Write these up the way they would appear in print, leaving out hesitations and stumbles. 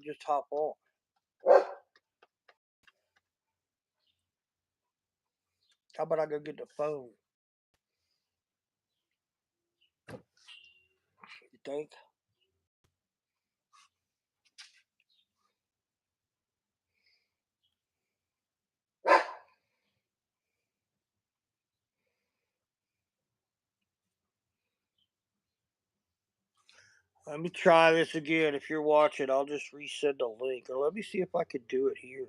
Just hop on. How about I go get the phone? You think? Let me try this again. If you're watching, I'll just resend the link. Or let me see if I could do it here.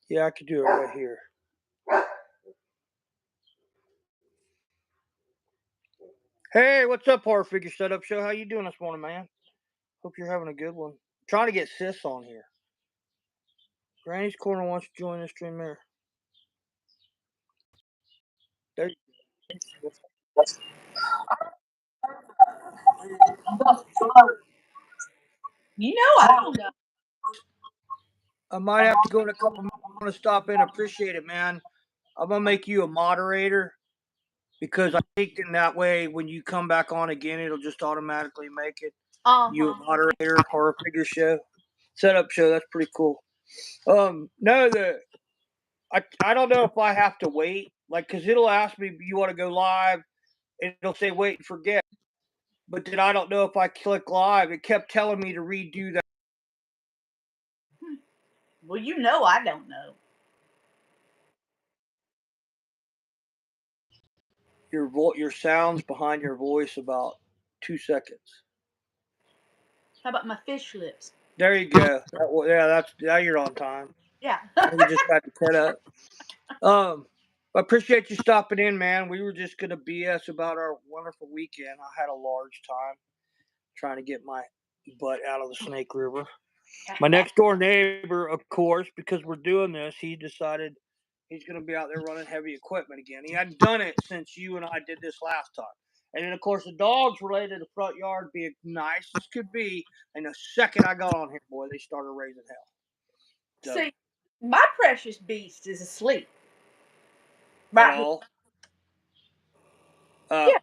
Yeah, I could do it right here. Hey, what's up, Horror Figure Setup Show? How you doing this morning, man? Hope you're having a good one. Trying to get Sis on here. Granny's Corner wants to join the stream there. There You know, I don't know. I might have to go in a couple minutes. I'm going to stop in. Appreciate it, man. I'm going to make you a moderator because I think in that way, when you come back on again, it'll just automatically make it. You a moderator, Horror Figure Show, Setup Show. That's pretty cool. No, I don't know if I have to wait, like, because it'll ask me, you want to go live? It'll say wait and forget. But then I don't know if I click live. It kept telling me to redo that. Well, you know, I don't know. Your sounds behind your voice about 2 seconds. How about my fish lips? There you go. Now you're on time. Yeah. We just got to cut up. I appreciate you stopping in, man. We were just gonna BS about our wonderful weekend. I had a large time trying to get my butt out of the Snake River. My next door neighbor, of course, because we're doing this, he decided he's going to be out there running heavy equipment again. He hadn't done it since you and I did this last time. And then, of course, the dogs related to the front yard being nice as could be. And the second I got on here, boy, they started raising hell. So, see, my precious beast is asleep. Right. Yeah.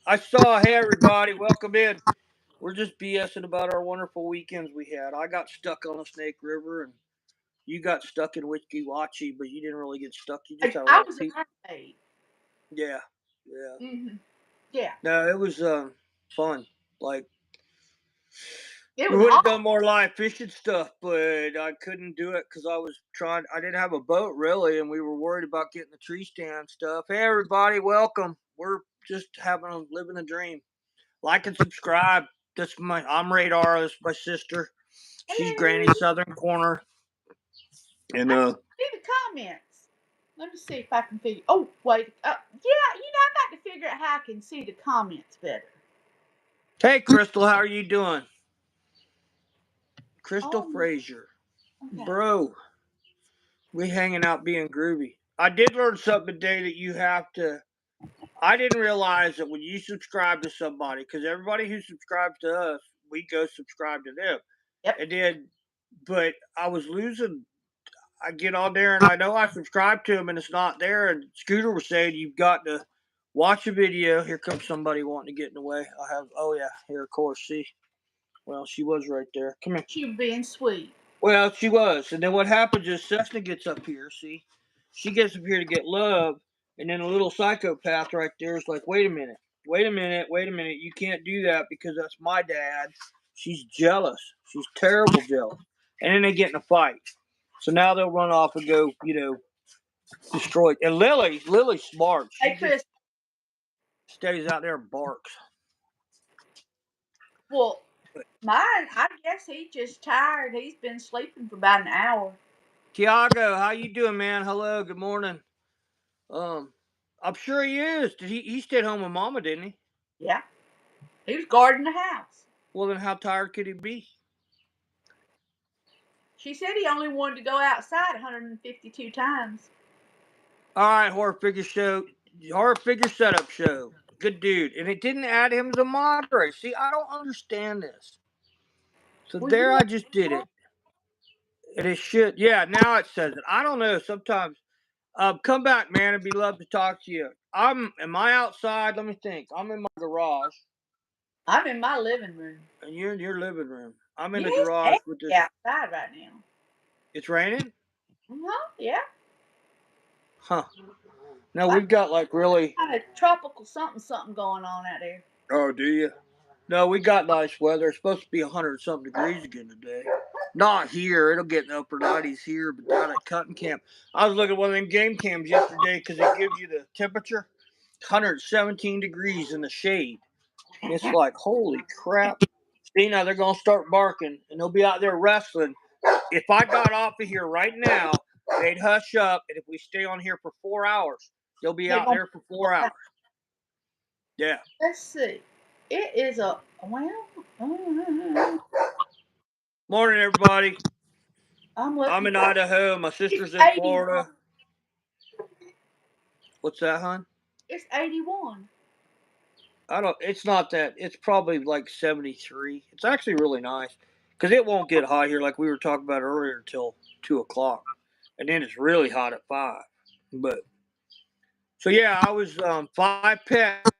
I saw. Hey, everybody, welcome in. We're just BSing about our wonderful weekends we had. I got stuck on the Snake River, and you got stuck in Wichita, but you didn't really get stuck. You just had a I was in Arcade. Yeah. Mm-hmm. Yeah. No, it was fun. Like, we would have done more live fishing stuff, but I couldn't do it because I didn't have a boat really, and we were worried about getting the tree stand stuff. Hey, everybody, welcome. We're just living a dream. Like and subscribe. I'm Radar. That's my sister. She's Granny's Southern Corner. And I see the comments. Let me see if I can figure. Oh, wait. Yeah, I got to figure out how I can see the comments better. Hey, Crystal, how are you doing? Crystal Frazier. Okay. Bro, we hanging out being groovy. I did learn something today that you have to. I didn't realize that when you subscribe to somebody, because everybody who subscribes to us, we go subscribe to them. Yep. And then, but I was losing. I get on there and I know I subscribed to them and it's not there. And Scooter was saying you've got to watch a video. Here comes somebody wanting to get in the way. Oh yeah, here, of course. See, well, she was right there. Come here. She was being sweet. Well, she was. And then what happens is Cessna gets up here, see? She gets up here to get love, and then a little psychopath right there is like, wait a minute. You can't do that because that's my dad. She's jealous. She's terrible jealous. And then they get in a fight. So now they'll run off and go, destroy. And Lily's smart. She just stays out there and barks. Well, mine, I guess he's just tired. He's been sleeping for about an hour. Tiago, how you doing, man? Hello, good morning. I'm sure he is. He stayed home with Mama, didn't he? Yeah. He was guarding the house. Well, then how tired could he be? She said he only wanted to go outside 152 times. All right, Horror Figure Setup Show. Good dude. And it didn't add him as a moderator. See, I don't understand this. So there I just did it. And it should. Yeah, now it says it. I don't know. Sometimes Come back, man. It'd be love to talk to you. Am I outside? Let me think. I'm in my garage, I'm in my living room. and you're in your living room. I'm in Yeah, the it's garage with angry this. outside right now. It's raining? Yeah. Huh. No, Like we've got like really. kind of tropical something going on out there. Oh, do you? No, we got nice weather. It's supposed to be 100 something degrees again today. Not here. It'll get in the upper 90s here, but down at cutting camp. I was looking at one of them game cams yesterday because it gives you the temperature. 117 degrees in the shade. And it's like, holy crap. See, now they're going to start barking and they'll be out there wrestling. If I got off of here right now, they'd hush up. And if we stay on here for 4 hours, they'll be They're out gonna. there for 4 hours. Yeah. Let's see. It is a well. Morning, everybody. I'm I'm looking. in Idaho. My It's sister's in 81. Florida. What's that, hon? It's 81. I don't. It's not that. It's probably like 73. It's actually really nice because it won't get hot here like we were talking about earlier until 2 o'clock, and then it's really hot at 5. But so yeah, I was 5 pets.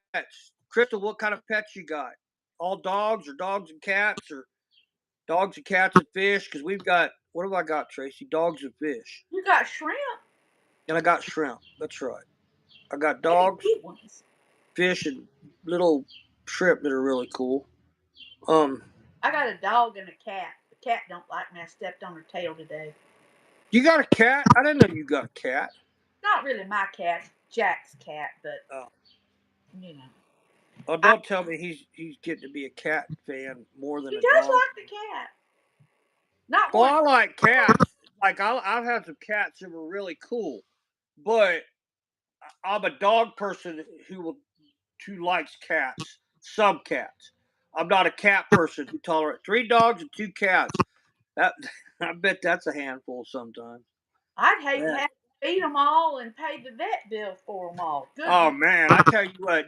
Crystal, what kind of pets you got? All dogs or dogs and cats or dogs and cats and fish? Because we've got what have I got, Tracy? Dogs and fish, You got shrimp. and I got shrimp. That's right. I got They're the dogs, cute ones. fish, and little shrimp that are really cool. I got a dog and a cat. The cat don't like me. I stepped on her tail today. You got a cat? I didn't know you got a cat. Not really my cat, Jack's cat, but Oh, you know. oh I, don't tell me he's getting to be a cat fan more than he a does dog. like the cat. Not Well, more. I like cats. Like I've had some cats that were really cool, but I'm a dog person who likes cats. Some cats. I'm not a cat person who tolerates 3 dogs and 2 cats. That I bet that's a handful sometimes. I'd hate to Yeah. have to feed them all and pay the vet bill for them all. Good. Oh man, I tell you what,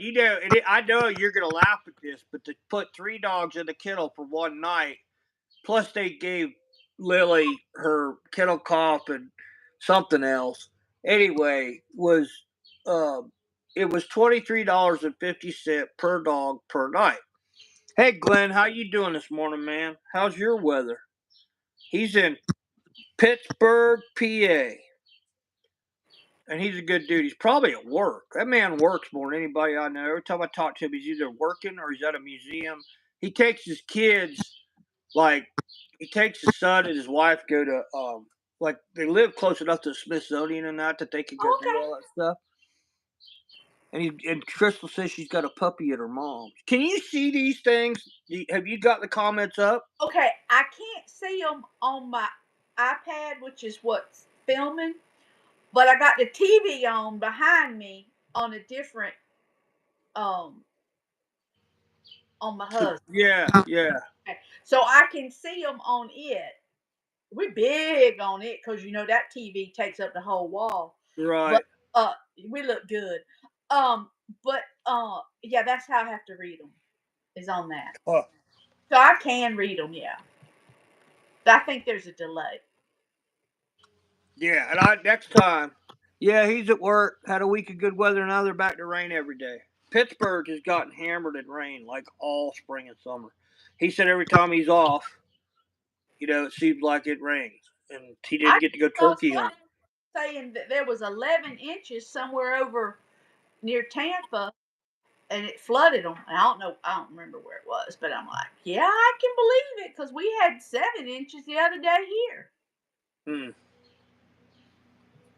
I know you're gonna laugh at this, but to put 3 dogs in the kennel for one night, plus they gave Lily her kennel cough and something else. Anyway, was uh, it was $23.50 per dog per night. Hey Glenn, how you doing this morning, man? How's your weather? He's in Pittsburgh, PA. And he's a good dude. He's probably at work. That man works more than anybody I know. Every time I talk to him, he's either working or he's at a museum. He takes his kids, like, he takes his son and his wife go to, like, they live close enough to the Smithsonian and that they can go do Okay. all that stuff. And Crystal says she's got a puppy at her mom's. Can you see these things? Have you got the comments up? Okay. I can't see them on my iPad, which is what's filming, but I got the TV on behind me on a different on my husband. Yeah, yeah, Okay. So I can see them on it. We're big on it because you know that TV takes up the whole wall. But right. uh, we look good. Um, but yeah, that's how I have to read them. Is on that. Huh. So I can read them. Yeah, but I think there's a delay. Yeah, and next time. Yeah, he's at work. Had a week of good weather. Now they're back to rain every day. Pittsburgh has gotten hammered in rain like all spring and summer. He said every time he's off, it seems like it rains, and he I didn't get to go saw turkey something hunt. saying that there was 11 inches somewhere over near Tampa, and it flooded them. I don't know. I don't remember where it was, but I'm like, yeah, I can believe it because we had 7 inches the other day here. Hmm.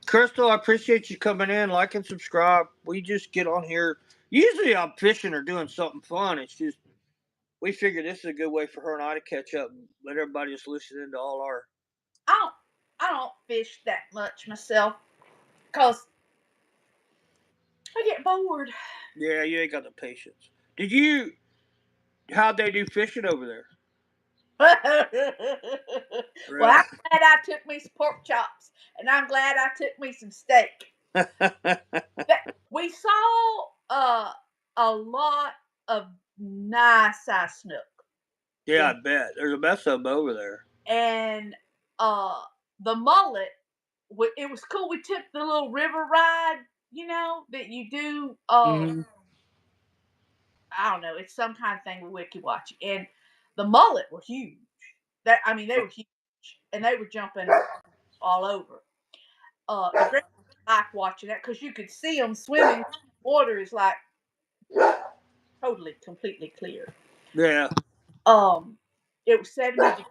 Crystal, I appreciate you coming in. Like and subscribe. We just get on here. Usually I'm fishing or doing something fun. It's just we figure this is a good way for her and I to catch up and let everybody just listen into all our. I don't I don't fish that much myself because I get bored. Yeah, you ain't got the patience. Did you? How'd they do fishing over there? Well, Really? I'm glad I took me some pork chops, and I'm glad I took me some steak. We saw a lot of nice size snook, Yeah, I and bet. There's a mess of them over there. and uh, the mullet it was cool. We took the little river ride, that you do. Mm-hmm. I don't know. It's some kind of thing with Wiki Watch, and the mullet were huge. They were huge, and they were jumping all over. The great like watching that because you could see them swimming. Water is like totally, completely clear. Yeah. Um, it was 70 degrees.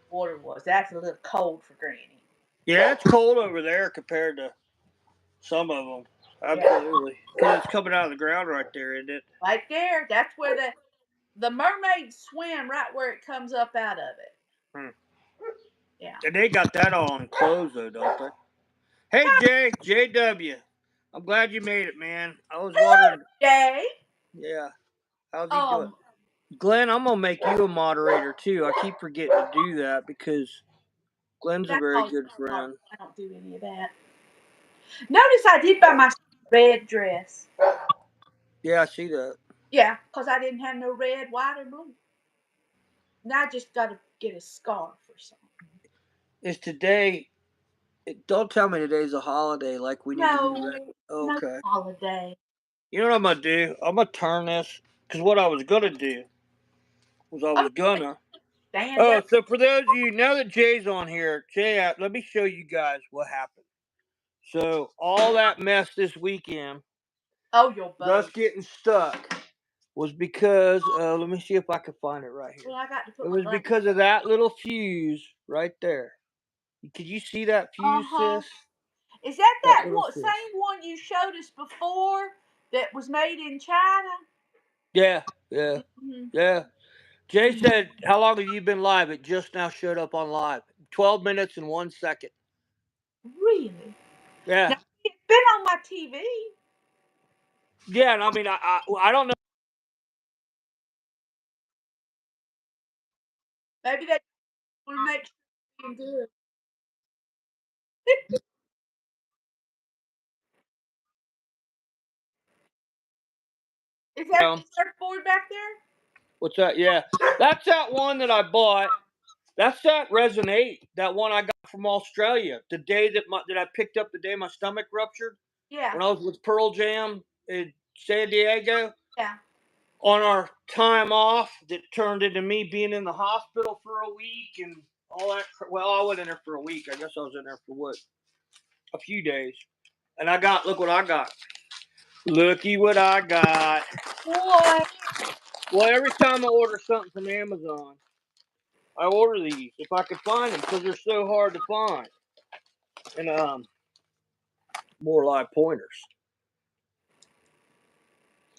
Water was. That's a little cold for Granny. Yeah, it's cold over there compared to some of them. Yeah, Absolutely. Because it's coming out of the ground right there, isn't it? right there. That's where the mermaids swim right where it comes up out of it. Hmm. Yeah. And they got that on clothes, though, don't they? Hey, JW. I'm glad you made it, man. I was wondering. Jay. Yeah. How's he doing? Um, Glenn, I'm going to make you a moderator, too. I keep forgetting to do that because Glenn's a that's very all. good friend. I don't do any of that. Notice I did buy my red dress. Yeah, I see that. Yeah, because I didn't have no red, white, or blue. Now I just got to get a scarf or something. Is today. Don't tell me today's a holiday like we need to be ready. No Okay. holiday. You know what I'm going to do? I'm going to turn this. Because what I was going to do was I I'm was going to. stand Oh, up. so for those of you, now that Jay's on here, Jay, let me show you guys what happened. So all that mess this weekend, Oh, your us boat. getting stuck, was because let me see if I can find it right here. Well, I got to It put my was blanket. because of that little fuse right there. Could you see that Uh fuse, huh. sis? Is that That little fuse. same one you showed us before that was made in China? Yeah, yeah, Mm-hmm. yeah. Jay Mm-hmm. said, "How long have you been live?" It just now showed up on live. 12 minutes and 1 second. Really? Yeah, Now it's been on my TV. yeah. And I mean, I don't know. Maybe they want to make sure it's good. Is that the surfboard back there? What's that? Yeah, that's that one that I bought. That's that Resin 8, that one I got from Australia. The day that I picked up the day my stomach ruptured Yeah. when I was with Pearl Jam in San Diego. Yeah. On our time off, that turned into me being in the hospital for a week and all that. Well, I wasn't in there for a week. I guess I was in there for what? A few days. And look what I got. Looky what I got. Boy. Well, every time I order something from Amazon, I order these if I can find them because they're so hard to find. And more live pointers.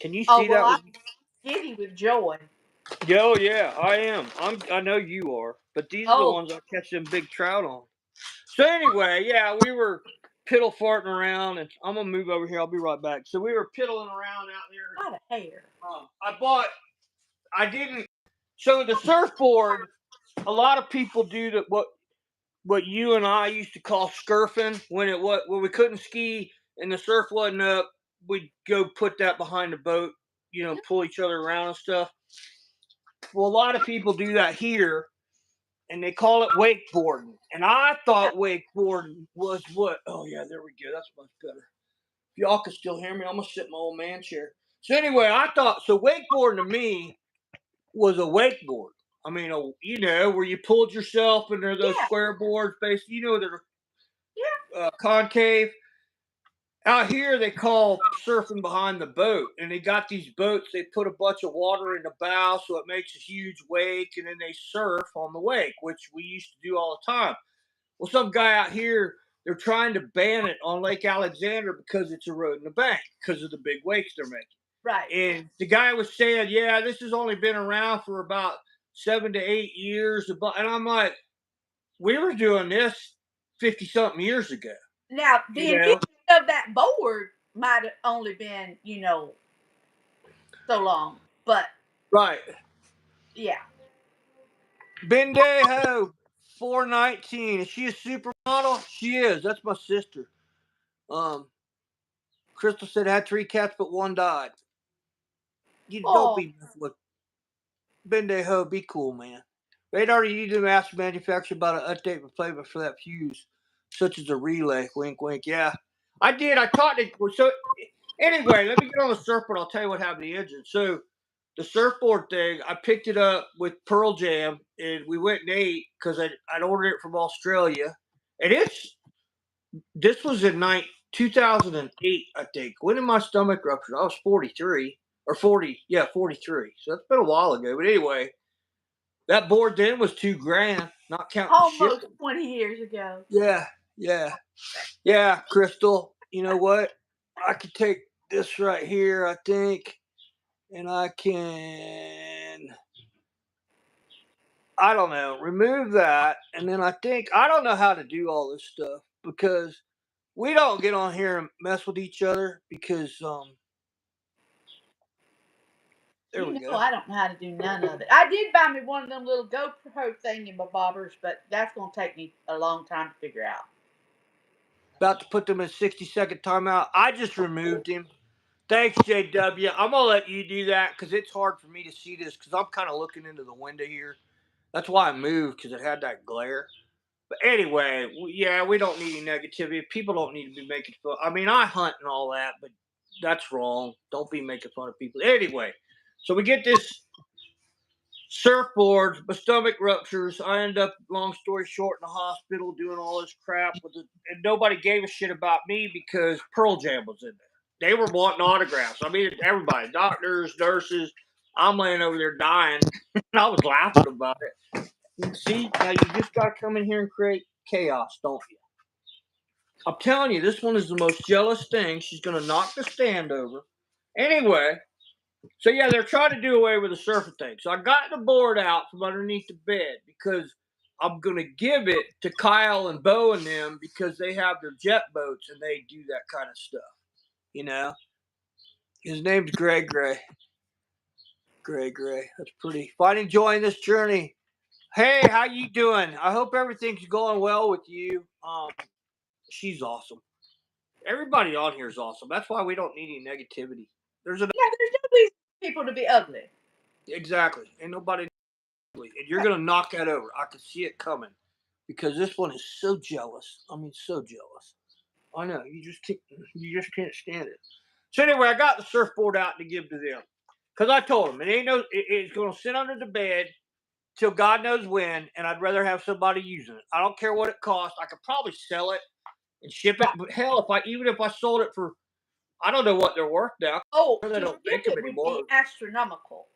Can you Oh see well, that? I'm giddy with joy. Yo, yeah, I am. I know you are. But these are the Oh, ones I catch them big trout on. So anyway, yeah, we were piddle farting around, and I'm gonna move over here. I'll be right back. So we were piddling around out there. a lot of hair. I bought. I didn't. So the surfboard. A lot of people do that. What you and I used to call scurfing when we couldn't ski and the surf wasn't up. We'd go put that behind the boat. Pull each other around and stuff. Well, a lot of people do that here, and they call it wakeboarding. And I Yeah. thought wakeboarding was what? Oh yeah, there we go. That's much better. If y'all can still hear me, I'm gonna sit in my old man chair. So anyway, I thought so. Wakeboarding to me was a wakeboard. I mean, where you pulled yourself and there are those Yeah. square boards, basically, they're Yeah. concave. Out here, they call surfing behind the boat, and they got these boats. They put a bunch of water in the bow, so it makes a huge wake, and then they surf on the wake, which we used to do all the time. Well, some guy out here, they're trying to ban it on Lake Alexander because it's eroding the bank because of the big wakes they're making. Right. And the guy was saying, "Yeah, this has only been around for about 7 to 8 years." And I'm like, "We were doing this 50 something years ago." Now You the know, invention of that board might have only been, so long, but right? yeah. Bendejo 419. Is she a supermodel? She is. That's my sister. Um, Crystal said I had 3 cats, but one died. You don't Oh, be with Bendejo. Be cool, man. Radar, you need to ask the manufacturer about an update replacement for that fuse. such as a relay. Wink, wink. Yeah, I did. I taught it. So anyway, let me get on the surfboard. I'll tell you what happened to the engine. So the surfboard thing, I picked it up with Pearl Jam, and we went and ate because I'd ordered it from Australia, and this was in 2008, I think. When did my stomach rupture? I was 43 or 40. Yeah, 43. So that's been a while ago. But anyway, that board then was $2,000, not counting Almost shipping. 20 years ago. Yeah, yeah, yeah, Crystal. You know what? I could take this right here, I think, and I can, I don't know, remove that. And then I think, I don't know how to do all this stuff because we don't get on here and mess with each other because, there You we know go. I don't know how to do none of it. I did buy me one of them little GoPro bobbers, but that's gonna take me a long time to figure out. About to put them in 60-second timeout. I just removed him. Thanks, JW. I'm going to let you do that because it's hard for me to see this because I'm kind of looking into the window here. That's why I moved because it had that glare. But anyway, yeah, we don't need any negativity. People don't need to be making fun. I mean, I hunt and all that, but that's wrong. Don't be making fun of people. Anyway, so we get this surfboard, my stomach ruptures. I end up, long story short, in the hospital doing all this crap with it, and nobody gave a shit about me because Pearl Jam was in there. They were wanting autographs. I mean, everybody, doctors, nurses. I'm laying over there dying, and I was laughing about it. See, now you just got to come in here and create chaos, don't you? I'm telling you, this one is the most jealous thing. She's going to knock the stand over. Anyway, so yeah, they're trying to do away with the surfing thing. So I got the board out from underneath the bed because I'm gonna give it to Kyle and Bo and them because they have their jet boats and they do that kind of stuff. You know, his name's Gray Gray. Gray Gray. That's pretty. If I'm enjoying this journey, hey, how you doing? I hope everything's going well with you. She's awesome. Everybody on here is awesome. That's why we don't need any negativity. There's an Yeah, there's no reason for people to be ugly. exactly. Ain't nobody and you're gonna knock that over. I can see it coming because this one is so jealous. I mean, so jealous. I know you just can't stand it. So anyway, I got the surfboard out to give to them because I told them it's gonna sit under the bed till God knows when, and I'd rather have somebody using it. I don't care what it costs. I could probably sell it and ship it, but hell, even if I sold it for, I don't know what they're worth now. Oh, They to don't ship make them it would anymore. be astronomical.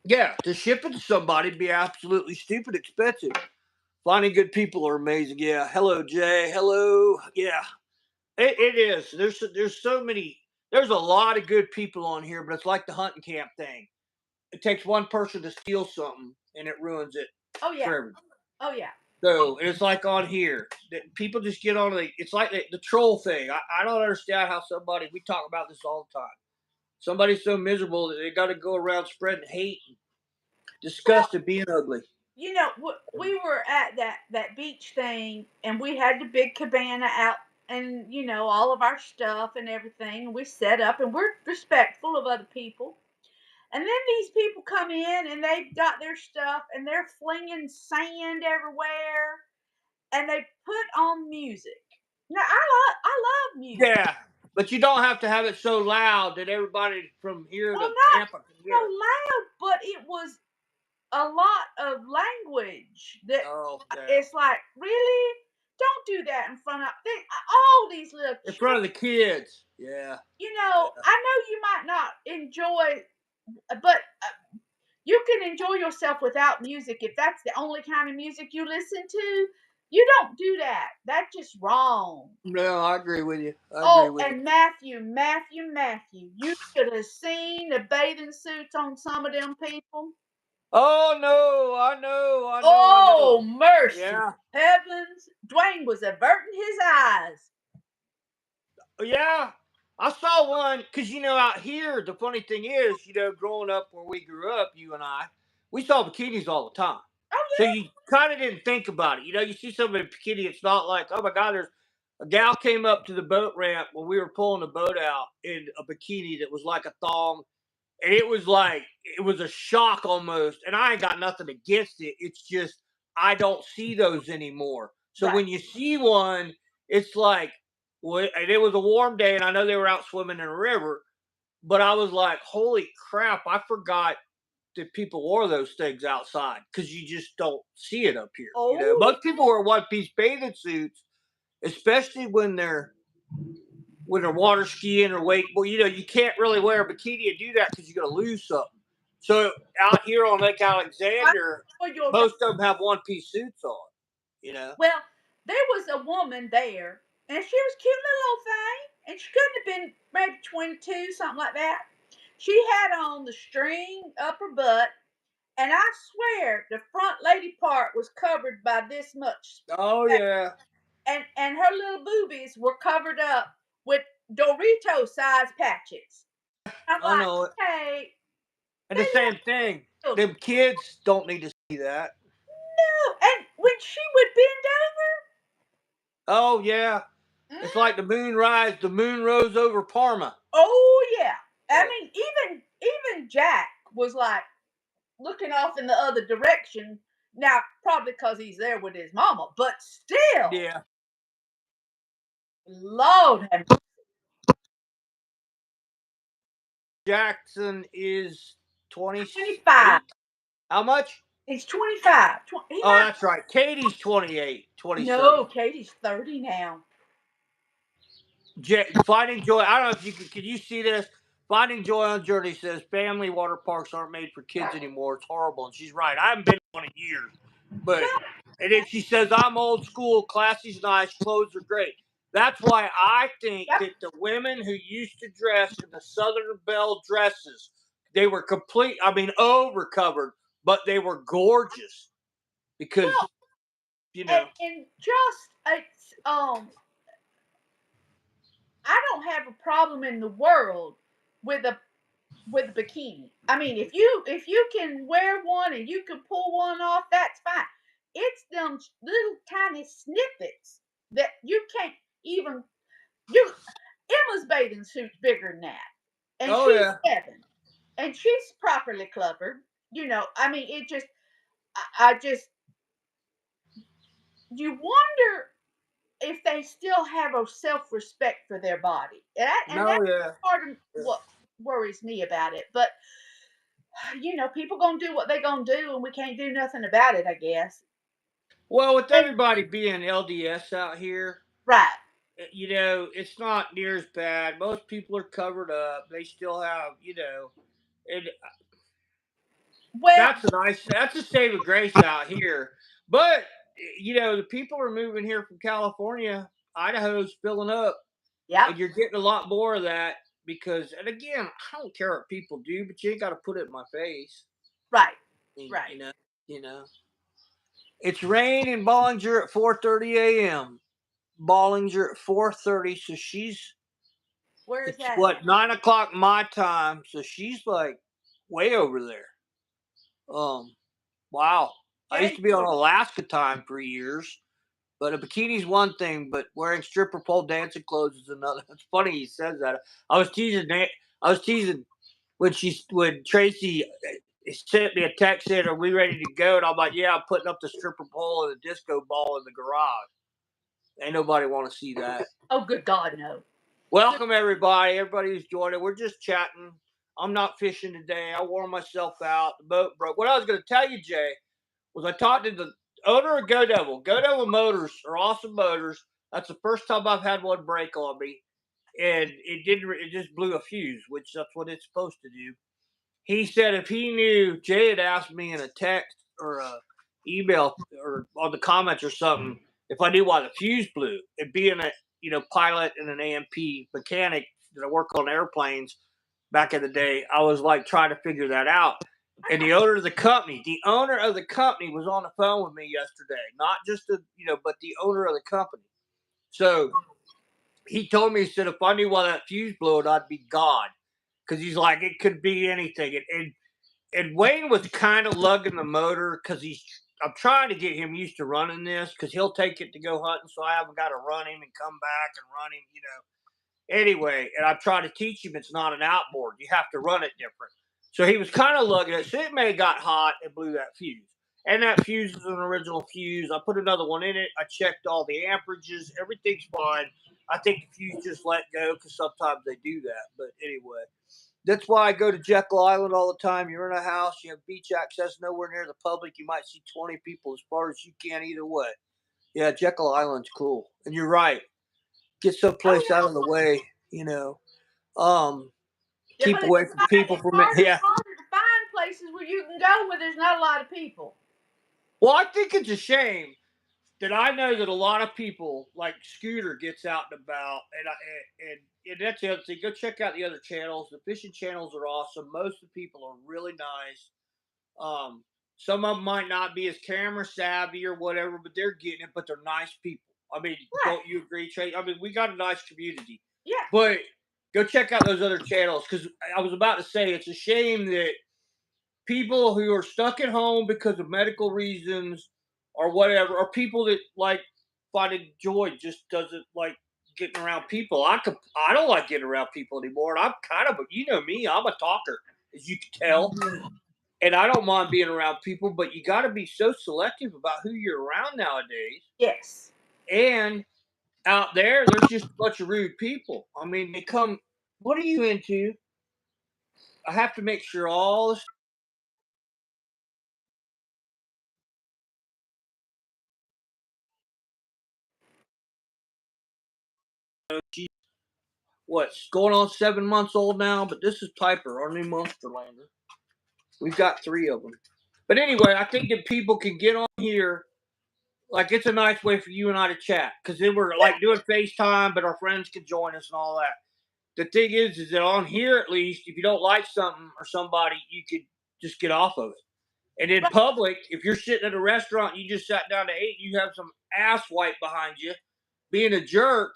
Yeah, to ship it to somebody would be absolutely stupid expensive. Finding good people are amazing. Yeah. Hello, Jay. Hello. Yeah. It is. There's so many. There's a lot of good people on here, but it's like the hunting camp thing. It takes one person to steal something, and it ruins it Oh yeah. for everybody. Oh yeah. So it's like on here that people just get on it's like the troll thing. I don't understand how somebody. We talk about this all the time. Somebody's so miserable that they got to go around spreading hate, and Well, disgust, and being ugly. you know, we were at that beach thing, and we had the big cabana out, and you know all of our stuff and everything. And we set up, and we're respectful of other people. And then these people come in, and they've got their stuff, and they're flinging sand everywhere, and they put on music. Now I love music. Yeah, but you don't have to have it so loud that everybody from here Well, to not Tampa can so hear it. loud, but it was a lot of language that Oh, yeah. it's like, really? Don't do that in front of all these little In front of the children. kids. Yeah. You know, I know you might not enjoy, but you can enjoy yourself without music if that's the only kind of music you listen to. You don't do that. That's just wrong. No, I agree with you. I agree Oh, with you. and Matthew, you should have seen the bathing suits on some of them people. Oh no, I know. Oh, mercy. Yeah. Heavens. Dwayne was averting his eyes. Yeah. I saw one because out here the funny thing is, growing up where we grew up, you and I, we saw bikinis all the time. Oh, So you kind of didn't think about it. You see somebody in a bikini, it's not like, oh my God, there's a gal came up to the boat ramp when we were pulling the boat out in a bikini that was like a thong. And it was like, it was a shock almost. And I ain't got nothing against it. It's just, I don't see those anymore. So Right. when you see one, it's like, and it was a warm day, and I know they were out swimming in a river, but I was like, holy crap, I forgot that people wore those things outside because you just don't see it up here. Oh, Most people wear one piece bathing suits, especially when they're water skiing or wakeboard. You can't really wear a bikini and do that because you're gonna lose something. So out here on Lake Alexander, you're right. most of them have one piece suits on. You know. Well, there was a woman there, and she was a cute little old thing, and she couldn't have been maybe 22, something like that. She had on the string up her butt, and I swear the front lady part was covered by this much, Oh yeah, and her little boobies were covered up with Dorito size patches. I'm I like, know it. hey, And they the same thing. look Them kids don't need to see that. no. And when she would bend Oh yeah, over, it's like the moon rose over Parma. oh yeah. I Yeah. mean, even Jack was like looking off in the other direction. Now, probably because he's there with his mama, but still, Yeah. Lord have Jackson is 25. 28. How much? He's 25. He Oh, might that's right. Katie's 28, 27. no, Katie's 30 now. Finding Joy. I don't know if you can you see this? Finding Joy on Journey says family water parks aren't made for kids anymore. It's horrible, and she's right. I haven't been to one in years, but Well, and then she says I'm old school. Classy's nice. Clothes are great. That's why I think yep. that the women who used to dress in the Southern Belle dresses, they were complete. I mean, over covered, but they were gorgeous because Well, you know. and just it's I don't have a problem in the world with a bikini. I mean, if you can wear one and you can pull one off, that's fine. It's them little tiny snippets that you can't even you. Emma's bathing suit's bigger than that, and Oh she's yeah. 7, and she's properly covered. I mean, it just I just you wonder if they still have a self-respect for their body. And No, that's yeah. part of Yeah. what worries me about it. But people gonna do what they gonna do, and we can't do nothing about it, I guess. Well, with And everybody being LDS out here, right, it's not near as bad. Most people are covered up. They still have, and well, that's a saving grace out here. But the people are moving here from California. Idaho's filling up, yep, and you're getting a lot more of that because, and again, I don't care what people do, but you ain't got to put it in my face. right, And, right. you know, it's rain in Bollinger at 4:30 a.m. Bollinger at 4:30, so Where is it's that at? what 9 o'clock my time, so she's like way over there. Wow. I used Okay, to be on Alaska time for years, but a bikini's one thing, but wearing stripper pole dancing clothes is another. It's funny he says that. I was teasing. I was teasing when Tracy sent me a text saying, "Are we ready to go?" And I'm like, "Yeah, I'm putting up the stripper pole and the disco ball in the garage." Ain't nobody want to see that. oh, good God, no. Good, Welcome everybody. Everybody who's joining. We're just chatting. I'm not fishing today. I wore myself out. The boat broke. What I was going to tell you, Jay, was I talked to the owner of Go Devil. Go Devil Motors are awesome motors. That's the first time I've had one break on me, and it didn't. It just blew a fuse, which that's what it's supposed to do. He said if he knew, Jay had asked me in a text or a email or on the comments or something, if I knew why the fuse blew. And being a pilot and an AMP mechanic that I work on airplanes back in the day, I was like trying to figure that out. And the owner of the company was on the phone with me yesterday. Not just but the owner of the company. So he told me, he said if I knew why that fuse blew, I'd be God. Because he's like, it could be anything. And Wayne was kind of lugging the motor because I'm trying to get him used to running this because he'll take it to go hunting, so I haven't got to run him and come back and run him. Anyway, and I'm trying to teach him it's not an outboard. You have to run it different. So he was kind of lugging it. So it may have got hot and blew that fuse. And that fuse is an original fuse. I put another one in it. I checked all the amperages. Everything's fine. I think the fuse just let go because sometimes they do that. But anyway, that's why I go to Jekyll Island all the time. You're in a house, you have beach access, nowhere near the public. You might see 20 people as far as you can either way. Yeah, Jekyll Island's cool. And you're right. Get Oh someplace out of the way, you know. Um, yeah, keep but it's away from people it's from it. harder and Yeah. harder to find places where you can go where there's not a lot of people. Well, I think it's a shame that I know that a lot of people like Scooter gets out and about, and that's the other thing. Go check out the other channels. The fishing channels are awesome. Most of the people are really nice. Um, some of them might not be as camera savvy or whatever, but they're getting it. But they're nice people. I mean, Right. don't you agree, Trey? I mean, we got a nice community. Yeah. But go check out those other channels because I was about to say it's a shame that people who are stuck at home because of medical reasons or whatever, or people that like finding joy just doesn't like getting around people. I don't like getting around people anymore. And I'm kind of you know me, I'm a talker, as you can tell. And I don't mind being around people, but you gotta be so selective about who you're around nowadays. Yes. And out there, there's just a bunch of rude people. I mean, they come, what are you into? I have to make sure all the what's going on 7 months old now, but this is Piper, our new monster lander. We've got three of them. But anyway, I think that people can get on here. Like it's a nice way for you and I to chat because then we're like doing FaceTime, but our friends can join us and all that. The thing is that on here at least, if you don't like something or somebody, you could just get off of it. And in Right. public, if you're sitting at a restaurant, and you just sat down to eat, you have some ass wipe behind you, being a jerk,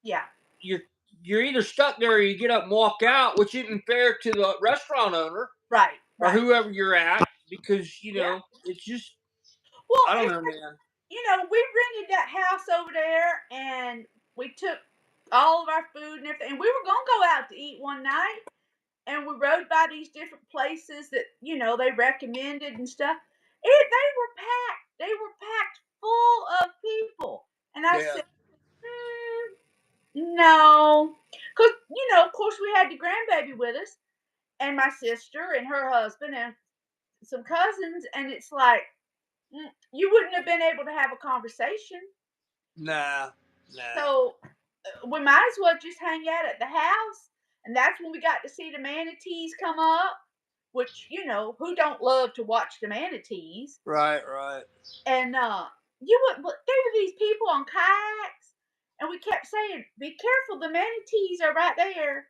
Yeah. you're you're either stuck there or you get up and walk out, which isn't fair to the restaurant owner Right. or Right. whoever you're at, because Yeah. it's just Well, I don't it's know, like, man. we rented that house over there, and we took all of our food and everything. And we were gonna go out to eat one night, and we rode by these different places that they recommended and stuff. They were packed. They were packed full of people, and I Yeah. said, no, because of course, we had the grandbaby with us, and my sister and her husband and some cousins, and it's like you wouldn't have been able to have a conversation. Nah. Nah. So we might as well just hang out at the house. And that's when we got to see the manatees come up, which, who don't love to watch the manatees? Right, right. And you would, but there were these people on kayaks, and we kept saying, "Be careful, the manatees are right there."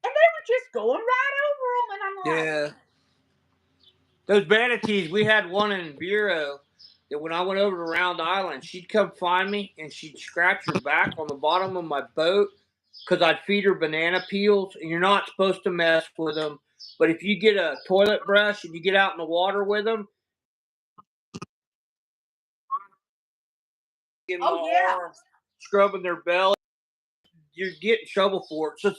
And they were just going right over them. And I'm like, Yeah. Those manatees, we had one in Bureau that when I went over to Round Island, she'd come find me and she'd scratch her back on the bottom of my boat because I'd feed her banana peels. And you're not supposed to mess with them. But if you get a toilet brush and you get out in the water with them, in "Oh, the yeah, arm, scrubbing their belly, you get in trouble for it.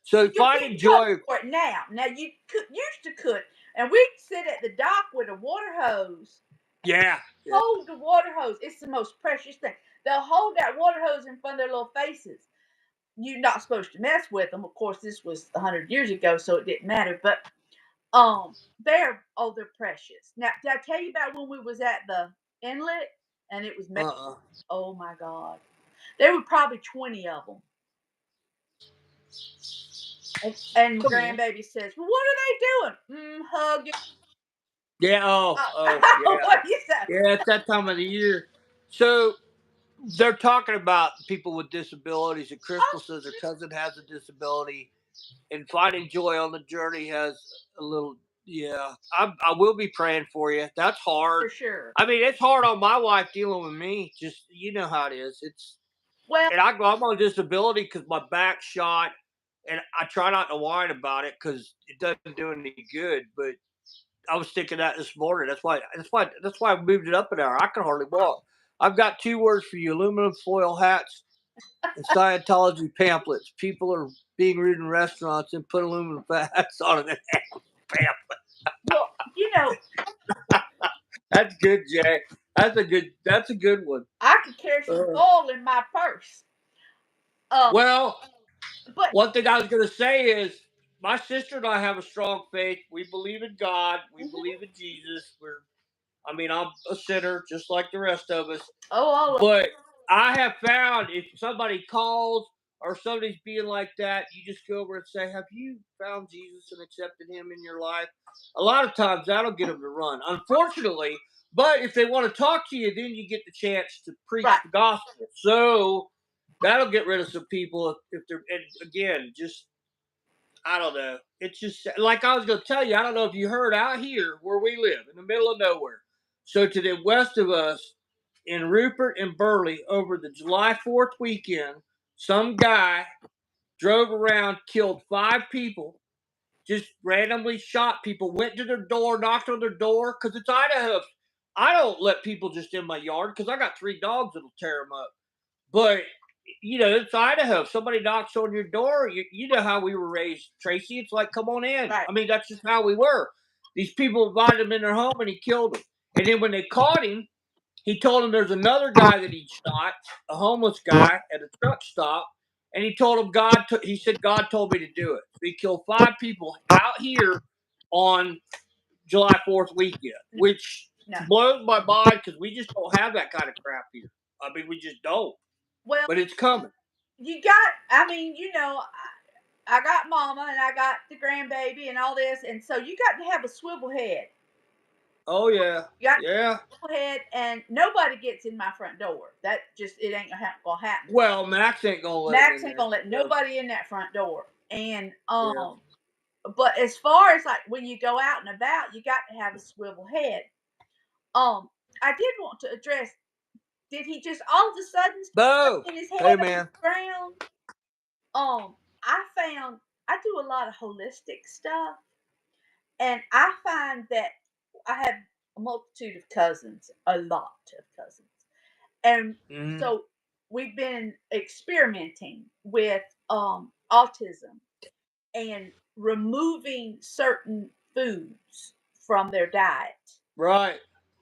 So you'll find get in trouble enjoy. for it now." Now, used to could. And we'd sit at the dock with a water hose. Yeah. Yeah. Hold the water hose. It's the most precious thing. They'll hold that water hose in front of their little faces. You're not supposed to mess with them. Of course, this was 100 years ago, so it didn't matter. But they're precious. Now, did I tell you about when we was at the inlet and it was Uh-uh. oh my God, there were probably 20 of them. And my Come on. grandbaby says, "Well, what are they doing?" Hugging. Yeah. Oh. Oh. Yeah. What do you say? Yeah. It's that time of the year. So they're talking about people with disabilities, and Crystal Oh, says her cousin has a disability, and finding joy on the journey has a little. Yeah, I will be praying for you. That's hard. for sure. I mean, it's hard on my wife dealing with me. Just you know how it is. It's Well, and I'm on disability because my back's shot, and I try not to whine about it because it doesn't do any good. But I was thinking that this morning. That's why I moved it up an hour. I can hardly walk. I've got two words for you: aluminum foil hats and Scientology pamphlets. People are being rude in restaurants and put aluminum hats on it. Pamphlet. well, That's good, Jay. That's a good one. I could carry some oil in my purse. Well, But one thing I was going to say is my sister and I have a strong faith. We believe in God. We mhm. believe in Jesus. I'm a sinner just like the rest of us. Oh, But I have found if somebody calls or somebody's being like that, you just go over and say, "Have you found Jesus and accepted Him in your life?" A lot of times that'll get them to run. Unfortunately, but if they want to talk to you, then you get the chance to preach right. the gospel. So that'll get rid of some people if they're. And again, just I don't know. It's just like I was going to tell you. I don't know if you heard out here where we live in the middle of nowhere. So to the west of us, in Rupert and Burley, over the July 4th weekend, some guy drove around, killed 5 people, just randomly shot people, went to their door, knocked on their door, because it's Idaho. I don't let people just in my yard because I got 3 dogs that'll tear them up. But it's Idaho. If somebody knocks on your door, you know how we were raised, Tracy. It's like, come on in. Right. I mean, that's just how we were. These people invited him in their home, and he killed them. And then when they caught him, he told him there's another guy that he shot, a homeless guy at a truck stop, and he told him he said God told me to do it. So he killed 5 people out here on July 4th weekend, which No. blows my mind because we just don't have that kind of crap here. I mean, we just don't. Well, But it's coming. you got. I mean, I got mama and I got the grandbaby and all this, and so you got to have a swivel head. Oh yeah, You got yeah. a swivel head, and nobody gets in my front door. That just it ain't gonna happen. Well, Max ain't gonna let him Max in ain't there. gonna let Yeah, nobody in that front door. And yeah. but as far as like when you go out and about, you got to have a swivel head. Um, I did want to address. Did he just all of a sudden start Bo, putting his hey head on the man. ground? I found I do a lot of holistic stuff, and I find that I have a multitude of cousins, a lot of cousins, and Mm-hmm. so we've been experimenting with autism and removing certain foods from their diet, Right.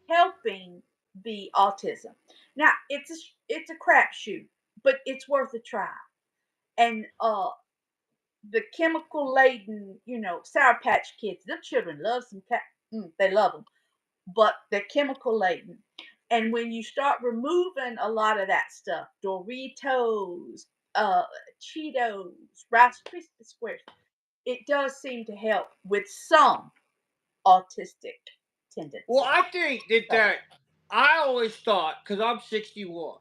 helping the autism. Now it's a crapshoot, but it's worth a try. And the chemical laden, Sour Patch Kids, the children love they love them, but they're chemical laden. And when you start removing a lot of that stuff, Doritos, uh, Cheetos, Rice Krispie squares, it does seem to help with some autistic Well, tendencies. I think that I always thought because I'm 61.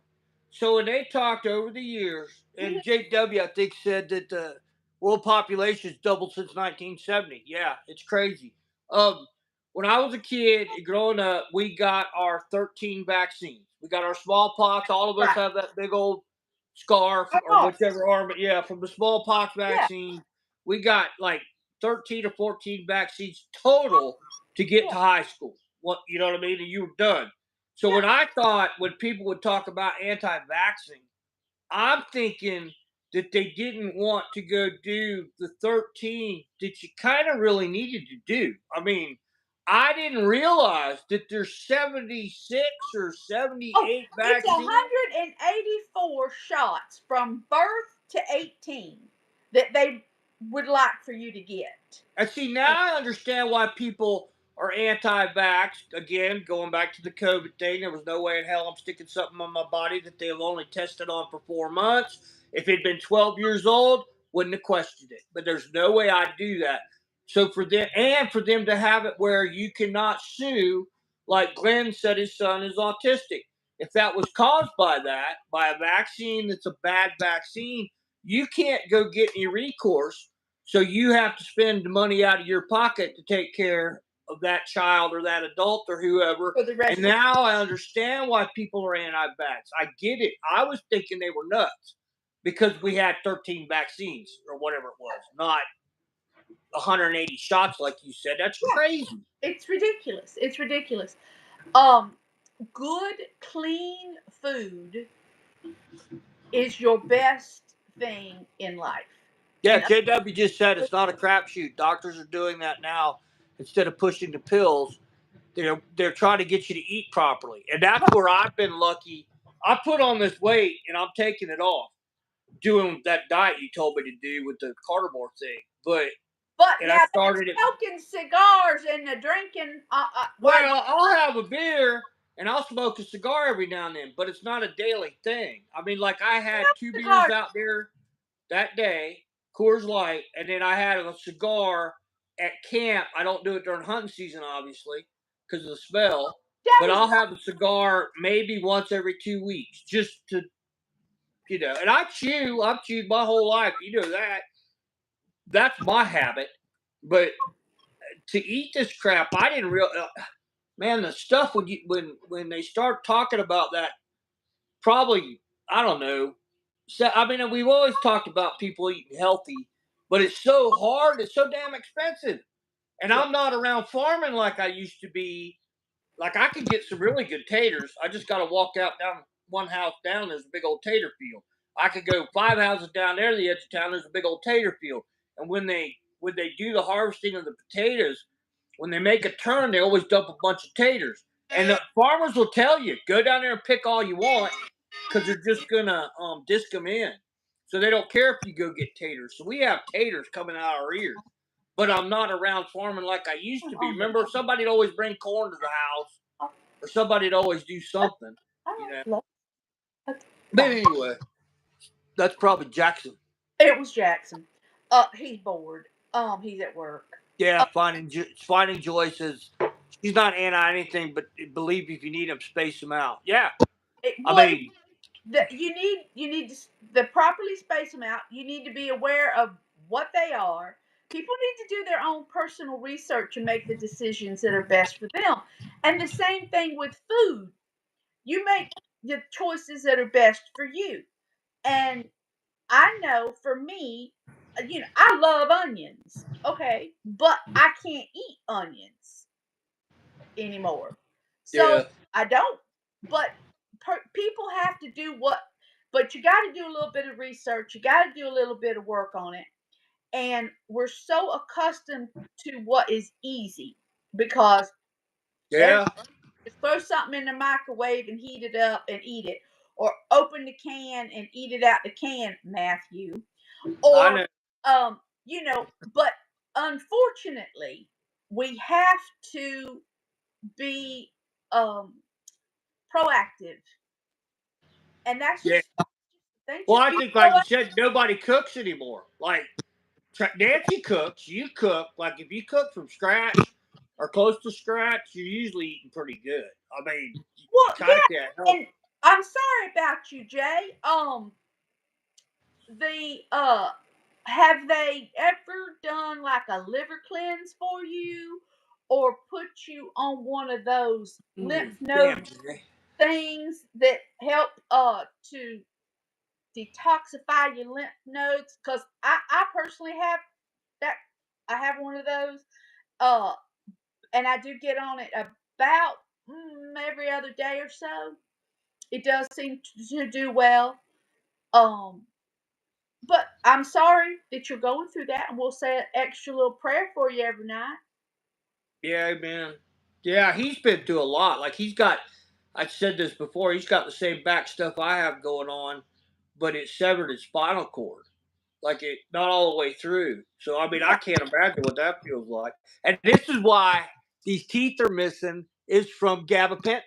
So when they talked over the years, and Mhm. JW I think said that the world population has doubled since 1970. Yeah, it's crazy. Um, when I was a kid growing up, we got our 13 vaccines. We got our smallpox. All of us Right. have that big old scar Of or course. whichever arm. But yeah, from the smallpox Yeah. vaccine, we got like 13 or 14 vaccines total to get Yeah. to high school. What you know what I mean? And you were done. So Yeah. when I thought when people would talk about anti-vaxxing, I'm thinking that they didn't want to go do the 13 that you kind of really needed to do. I mean, I didn't realize that there's 76 or Oh, 78 it's vaccines. 184 shots from birth to 18 that they would like for you to get. And see, now I understand why people are anti-vax. Again, going back to the COVID thing, there was no way in hell I'm sticking something on my body that they've only tested on for 4 months. If it'd been 12 years old, wouldn't have questioned it. But there's no way I'd do that. So for them to have it where you cannot sue, like Glenn said his son is autistic. If that was caused by that, by a vaccine that's a bad vaccine, you can't go get any recourse, so you have to spend the money out of your pocket to take care of that child or that adult or whoever. For the rest And of now I understand why people are anti-vax. I get it. I was thinking they were nuts because we had 13 vaccines or whatever it was, not 180 shots like you said. That's Yeah, crazy. it's ridiculous. It's ridiculous. Um, Good, clean food is your best thing in life. Yeah, And JW just said it's not a crapshoot. Doctors are doing that now instead of pushing the pills. they're trying to get you to eat properly, and that's where I've been lucky. I put on this weight, and I'm taking it off, doing that diet you told me to do with the carnivore thing. But and I now the started it. smoking cigars and the drinking, Well, I'll have a beer and I'll smoke a cigar every now and then, but it's not a daily thing. I mean, like I had 2 beers cigars. out there that day, Coors Light, and then I had a cigar at camp. I don't do it during hunting season, obviously, because of the smell. But Daddy's I'll have a cigar maybe once every 2 weeks, just to And I chew. I've chewed my whole life. You know that. That's my habit. But to eat this crap, I didn't real. Man, the stuff when they start talking about that, probably I don't know. So I mean, we've always talked about people eating healthy, but it's so hard. It's so damn expensive, and Yeah. I'm not around farming like I used to be. Like I could get some really good taters. I just got to walk out down one house down. There's a big old tater field. I could go 5 houses down there to the edge of town. There's a big old tater field. And when they do the harvesting of the potatoes, when they make a turn, they always dump a bunch of taters. And the farmers will tell you, go down there and pick all you want, because they're just gonna disc them in. So they don't care if you go get taters. So we have taters coming out our ears. But I'm not around farming like I used to be. Remember, somebody'd always bring corn to the house, or somebody'd always do something. But anyway, that's probably Jackson. It was Jackson. He's bored. He's at work. Yeah, finding Joy says she's not anti anything, but believe if you need them, space them out. Yeah, I mean, You need to properly space them out. You need to be aware of what they are. People need to do their own personal research and make the decisions that are best for them. And the same thing with food. You make the choices that are best for you. And I know for me, I love onions, okay, but I can't eat onions anymore. So yeah, I don't. But people have to do but you got to do a little bit of research. You got to do a little bit of work on it. And we're so accustomed to what is easy because yeah. just throw something in the microwave and heat it up and eat it, or open the can and eat it out the can, Matthew. I Or, know. but unfortunately, we have to be proactive, and that's Yeah. just they Well, just I be think, like you proactive. said, nobody cooks anymore. Like Nancy cooks, you cook. Like if you cook from scratch or close to scratch, you're usually eating pretty good. I mean, you Well, kind of can't yeah, help. and I'm sorry about you, Jay. The have they ever done like a liver cleanse for you, or put you on one of those lymph Damn. node things that help to detoxify your lymph nodes? Because I personally have that. I have one of those. Uh, and I do get on it about every other day or so. It does seem to do well. Um, but I'm sorry that you're going through that, and we'll say an extra little prayer for you every night. Yeah, man. Yeah, he's been through a lot. Like he's got. I said this before. He's got the same back stuff I have going on, but it severed his spinal cord. Like it, not all the way through. So I mean, I Yeah, can't imagine what that feels like. And this is why these teeth are missing is from gabapentin,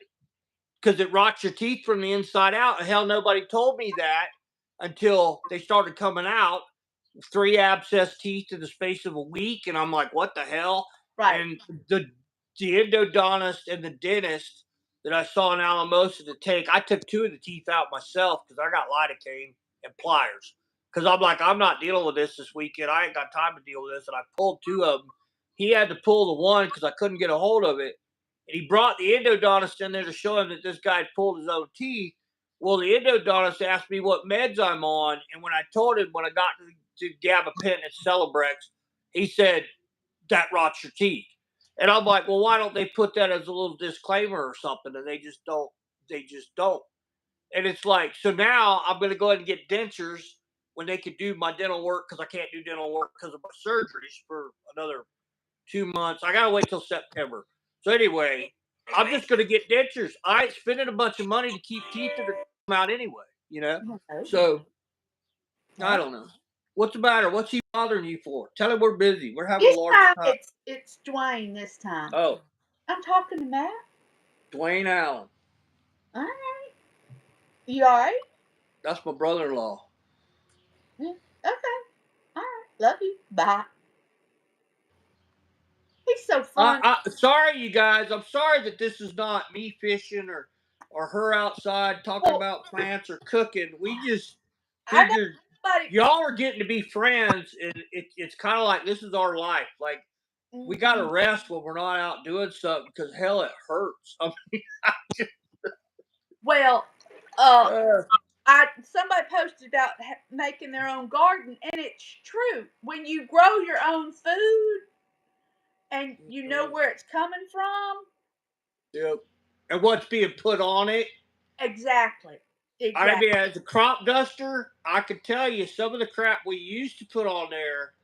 because it rots your teeth from the inside out. And hell, nobody told me that until they started coming out. 3 abscess teeth in the space of a week, and I'm like, what the hell? right. And the endodontist and the dentist that I saw in Alamosa to take, I took 2 of the teeth out myself because I got lidocaine and pliers. Because I'm like, I'm not dealing with this weekend. I ain't got time to deal with this. And I pulled 2 of them. He had to pull the one because I couldn't get a hold of it. And he brought the endodontist in there to show him that this guy had pulled his own teeth. Well, the endodontist asked me what meds I'm on, and when I told him when I got to gabapentin and Celebrex, he said that rots your teeth. And I'm like, well, why don't they put that as a little disclaimer or something? And they just don't. They just don't. And it's like, so now I'm going to go ahead and get dentures when they could do my dental work, because I can't do dental work because of my surgeries for another 2 months. I got to wait till September. So anyway, I'm just gonna get dentures. I ain't spending a bunch of money to keep teeth that are come out anyway. So I don't know. What's the matter? What's he bothering you for? Tell him we're busy. We're having a This large time time. it's Dwayne this time. Oh, I'm talking to Matt. Dwayne Allen. All right. You all right? That's my brother-in-law. Yeah. Okay. All right. Love you. Bye. He's so fun. Sorry, you guys. I'm sorry that this is not me fishing or her outside talking Well, about plants or cooking. We just I got figured somebody. y'all are getting to be friends, and it's kind of like this is our life. Like we got to rest when we're not out doing something because hell, it hurts. I mean, Well, somebody posted about making their own garden, and it's true. When you grow your own food and you know where it's coming from, yep. And what's being put on it. exactly. I Exactly. mean, as a crop duster, I can tell you some of the crap we used to put on there,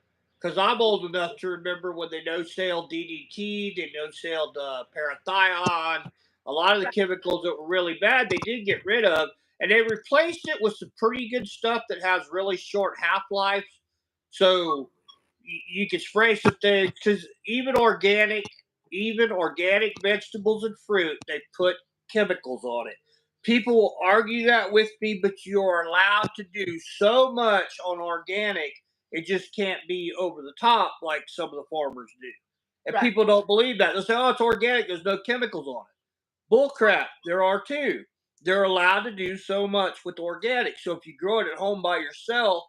because I'm old enough to remember when they no-sale DDT, they no-saled parathion, a lot of the chemicals that were really bad, they did get rid of, and they replaced it with some pretty good stuff that has really short half-lives. So you can spray some things, because even organic vegetables and fruit, they put chemicals on it. People will argue that with me, but you are allowed to do so much on organic. It just can't be over the top like some of the farmers do. And Right. people don't believe that. They'll say, oh, it's organic. There's no chemicals on it. Bull crap. There are too. They're allowed to do so much with organic. So if you grow it at home by yourself,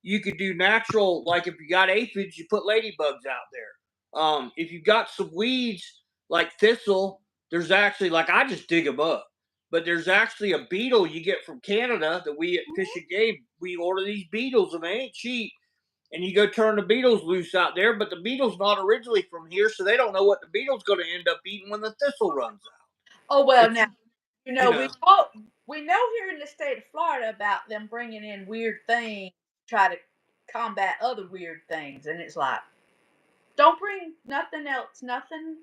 you could do natural, like if you got aphids, you put ladybugs out there. If you got some weeds like thistle, there's actually, like, I just dig them up, but there's actually a beetle you get from Canada that we at Fish and Game, we order these beetles and they ain't cheap. And you go turn the beetles loose out there, but the beetle's not originally from here, so they don't know what the beetle's going to end up eating when the thistle runs out. Oh well, It's, now you know, we know here in the state of Florida about them bringing in weird things to try to combat other weird things, and it's like, don't bring nothing else, nothing.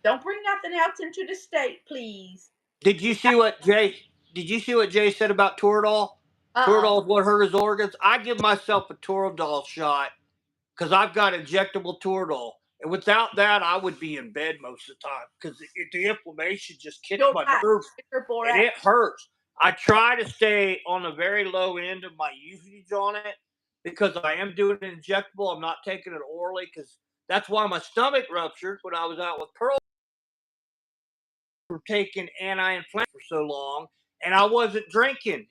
Don't bring nothing else into the state, please. Did you see what Jay? Did you see what Jay said about Toradol? Uh Toradol is what hurt his organs. I give myself a Toradol shot because I've got injectable Toradol, and without that, I would be in bed most of the time because the inflammation just kicks You're my right. nerves You're and borax. it hurts. I try to stay on the very low end of my usage on it because I am doing an injectable. I'm not taking it orally because that's why my stomach ruptured when I was out with Pearl for taking anti-inflammatory for so long, and I wasn't drinking.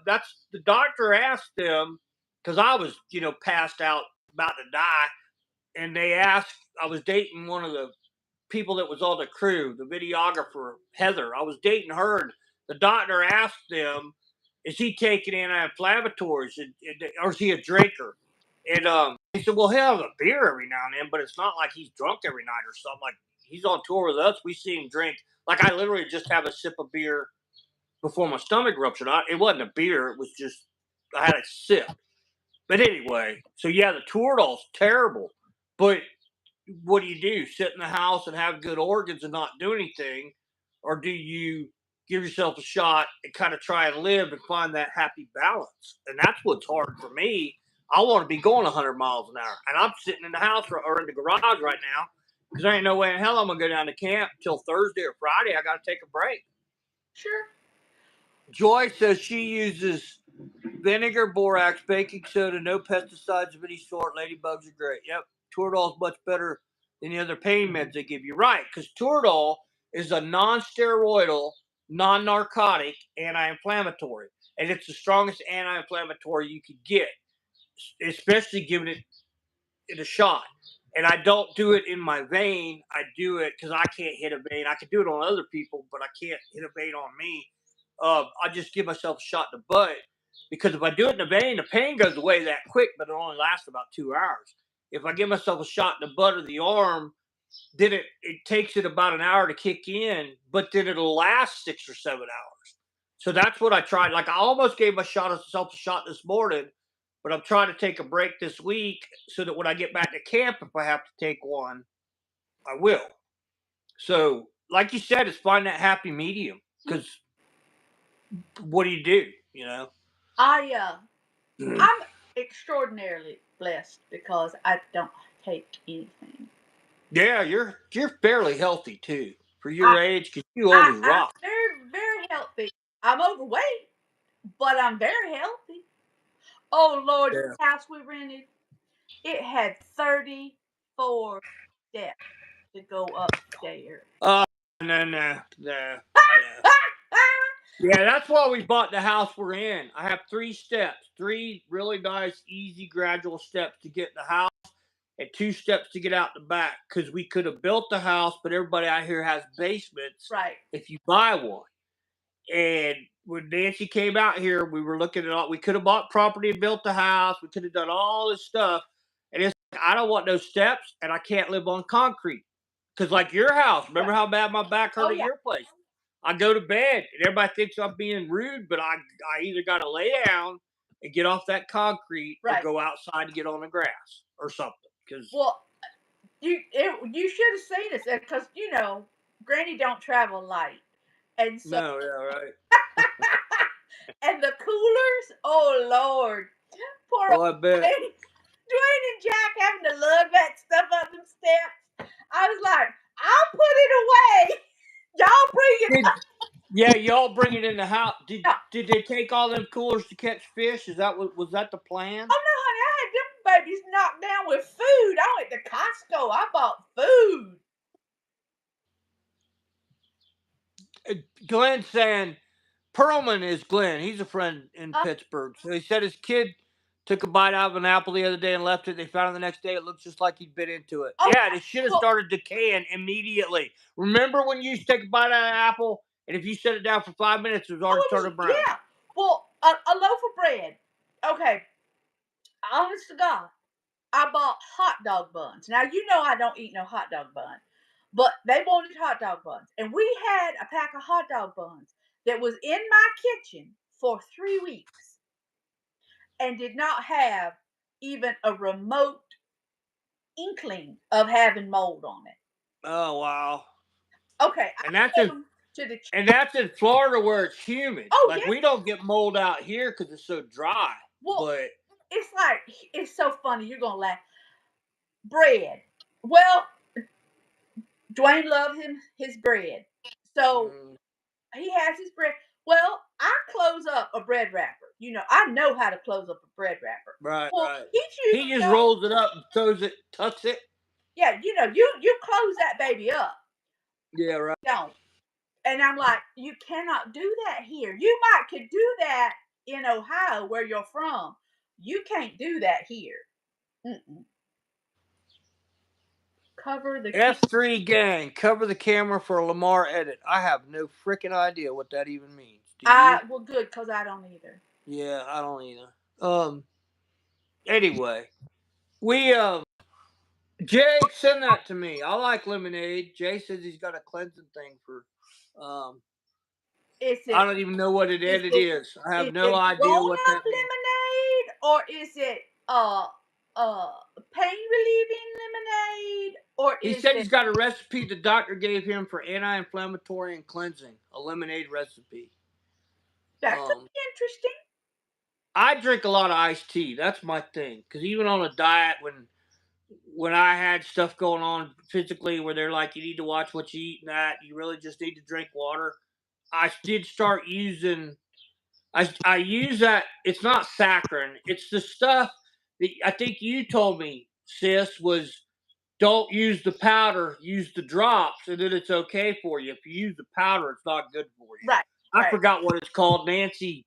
That's the doctor asked them because I was, passed out, about to die, and they asked. I was dating one of the people that was on the crew, the videographer Heather. I was dating her, and the doctor asked them, "Is he taking anti-inflammatories, or is he a drinker?" And he said, "Well, he'll have a beer every now and then, but it's not like he's drunk every night or something. Like he's on tour with us, we see him drink. Like I literally just have a sip of beer before my stomach ruptured. It wasn't a beer; it was just I had a sip. But anyway, so yeah, the Toradol's terrible, but what do you do? Sit in the house and have good organs and not do anything? Or do you give yourself a shot and kind of try and live and find that happy balance? And that's what's hard for me. I want to be going 100 miles an hour. And I'm sitting in the house or in the garage right now because there ain't no way in hell I'm going to go down to camp till Thursday or Friday. I got to take a break. Sure. Joy says she uses vinegar, borax, baking soda, no pesticides of any sort. Ladybugs are great. Yep. Toradol is much better than the other pain meds they give you. Right. Because Toradol is a non steroidal, non narcotic anti inflammatory. And it's the strongest anti inflammatory you could get, especially giving it in a shot. And I don't do it in my vein. I do it because I can't hit a vein. I can do it on other people, but I can't hit a vein on me. I just give myself a shot in the butt because if I do it in the vein, the pain goes away that quick, but it only lasts about 2 hours. If I give myself a shot in the butt of the arm, then it takes it about an hour to kick in, but then it'll last 6 or 7 hours. So that's what I tried. Like I almost gave myself a shot this morning, but I'm trying to take a break this week so that when I get back to camp, if I have to take one, I will. So, like you said, it's find that happy medium. Because what do? You know. I'm extraordinarily blessed because I don't take anything. Yeah, you're fairly healthy too for I, your age. Because you old as I'm rock. very, very healthy. I'm overweight, but I'm very healthy. Oh Lord, Yeah. the house we rented, it had 34 steps to go upstairs. Oh, no. Yeah, that's why we bought the house we're in. I have 3 steps, 3 really nice, easy, gradual steps to get in the house, and 2 steps to get out the back. Because we could have built the house, but everybody out here has basements Right. if you buy one. And when Nancy came out here, we were looking at all. We could have bought property and built the house. We could have done all this stuff, and it's like, I don't want no steps, and I can't live on concrete. Because like your house, Right. remember how bad my back hurt Oh at yeah. your place? I go to bed, and everybody thinks I'm being rude, but I either got to lay down and get off that concrete, or Right. go outside and get on the grass or something. Because Well, you should have seen us because Granny don't travel light, and so no, yeah, right. and the coolers. Oh Lord, poor Oh, old I bet. Dwayne and Jack having to lug that stuff up them steps. I was like, I'll put it away. Y'all bring it Did Yeah, y'all bring it in the house. Did up. did they take all them coolers to catch fish? Is that what was that the plan? Oh no, honey, I had them babies knocked down with food. I went to Costco. I bought food. Glenn saying Perlman is Glenn. He's a friend in Uh, Pittsburgh. So he said his kid took a bite out of an apple the other day and left it. They found it the next day. It looked just like he'd bit into it. oh, Yeah, and it should have well, started decaying immediately. Remember when you used to take a bite out of an apple, and if you set it down for 5 minutes, it was already it was turning brown? yeah. Well, a loaf of bread. Okay, honest to God, I bought hot dog buns. Now you know I don't eat no hot dog bun, but they wanted hot dog buns, and we had a pack of hot dog buns that was in my kitchen for 3 weeks and did not have even a remote inkling of having mold on it. Oh wow! Okay, And I that's took in them to the. and that's in Florida where it's humid. Oh Like yeah, we don't get mold out here because it's so dry. well, But it's like it's so funny. You're gonna laugh. Bread. Well, Dwayne loved his bread, so mm, he has his bread. Well, I close up a bread wrapper. I know how to close up a bread wrapper. right, Well, right. he chooses He just no. rolls it up and throws it, tucks it. Yeah, you close that baby up. Yeah, right. Don't. And I'm like, you cannot do that here. You might could do that in Ohio where you're from. You can't do that here. Mm-mm. Cover the key. F3 gang, cover the camera for a Lamar edit. I have no freaking idea what that even means. Do you? Well, good, because I don't either. Yeah, I don't either. Anyway, we Jake, send that to me. I like lemonade. Jay says he's got a cleansing thing for um Is I it don't even know what it is it is. I have is no it idea grown what up that means. lemonade or is it uh pain relieving lemonade or He is said it he's got a recipe the doctor gave him for anti-inflammatory and cleansing, a lemonade recipe. that could Um, be interesting? I drink a lot of iced tea. That's my thing. Because even on a diet, when I had stuff going on physically, where they're like, you need to watch what you eat and that, you really just need to drink water. I did start using. I use that. It's not saccharin. It's the stuff that I think you told me, sis, was don't use the powder, use the drops, and then it's okay for you. If you use the powder, it's not good for you. Right, I right. forgot what it's called, Nancy,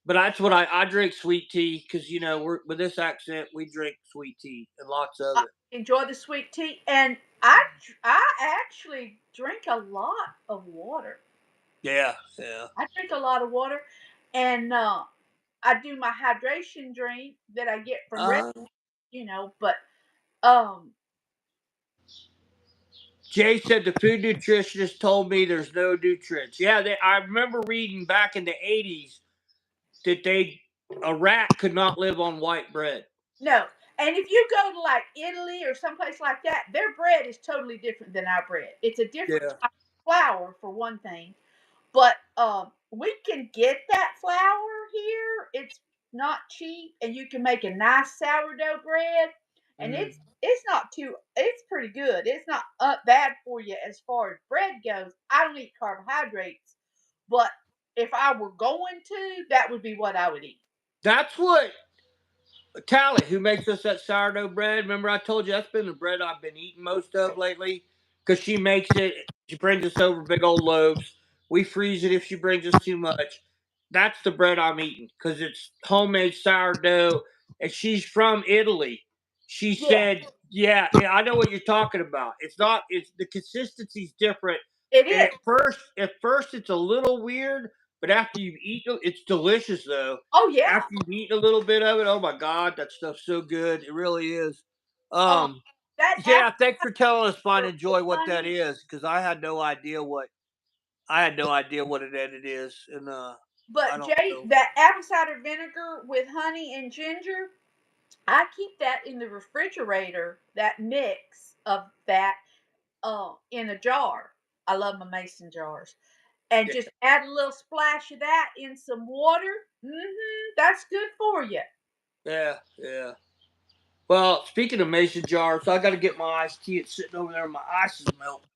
but that's what I drink sweet tea because we're with this accent we drink sweet tea and lots of I it. enjoy the sweet tea and I actually drink a lot of water. Yeah, yeah. I drink a lot of water and I do my hydration drink that I get from Uh, but um Jay said the food nutritionist told me there's no nutrients. Yeah, I remember reading back in the '80s that a rat could not live on white bread. no, And if you go to like Italy or someplace like that, their bread is totally different than our bread. It's a different Yeah. type of flour for one thing, but we can get that flour here. It's not cheap, and you can make a nice sourdough bread, and Mm. it's not too. It's pretty good. It's not bad for you as far as bread goes. I don't eat carbohydrates, but if I were going to, that would be what I would eat. That's what Tally, who makes us that sourdough bread. Remember, I told you that's been the bread I've been eating most of lately because she makes it. She brings us over big old loaves. We freeze it if she brings us too much. That's the bread I'm eating because it's homemade sourdough, and she's from Italy. She Yeah, said, "Yeah, I know what you're talking about. It's not. It's the consistency's different. it And is. at first, it's a little weird, but after you've eaten, it's delicious though. Oh yeah. After you've eaten a little bit of it, oh my god, that stuff's so good. It really is. Um, Um, that yeah, thanks for telling us, Find apple with Enjoy, what that honey. is, because I had no idea what it is, and I But don't Jay, know. that apple cider vinegar with honey and ginger, I keep that in the refrigerator. That mix of that, in a jar. I love my mason jars, and Yeah, just add a little splash of that in some water. That's good for you. yeah, yeah. Well, speaking of mason jars, I got to get my iced tea. It's sitting over there. My ice is melting.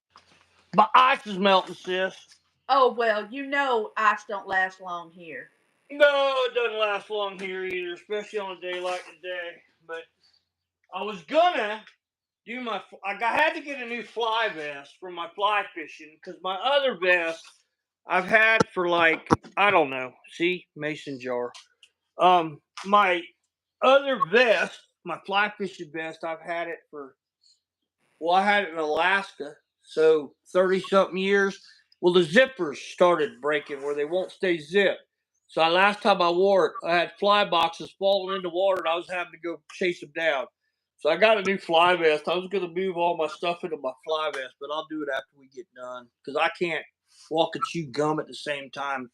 My ice is melting, sis. Oh well, ice don't last long here. No, it doesn't last long here either, especially on a day like today. But I was gonna I had to get a new fly vest for my fly fishing because my other vest I've had for like, I don't know. See, mason jar. My other vest, my fly fishing vest, I've had it for, well, I had it in Alaska, so 30 something years. Well, the zippers started breaking where they won't stay zipped. So last time I wore it, I had fly boxes falling into water, and I was having to go chase them down. So I got a new fly vest. I was going to move all my stuff into my fly vest, but I'll do it after we get done because I can't walk and chew gum at the same time,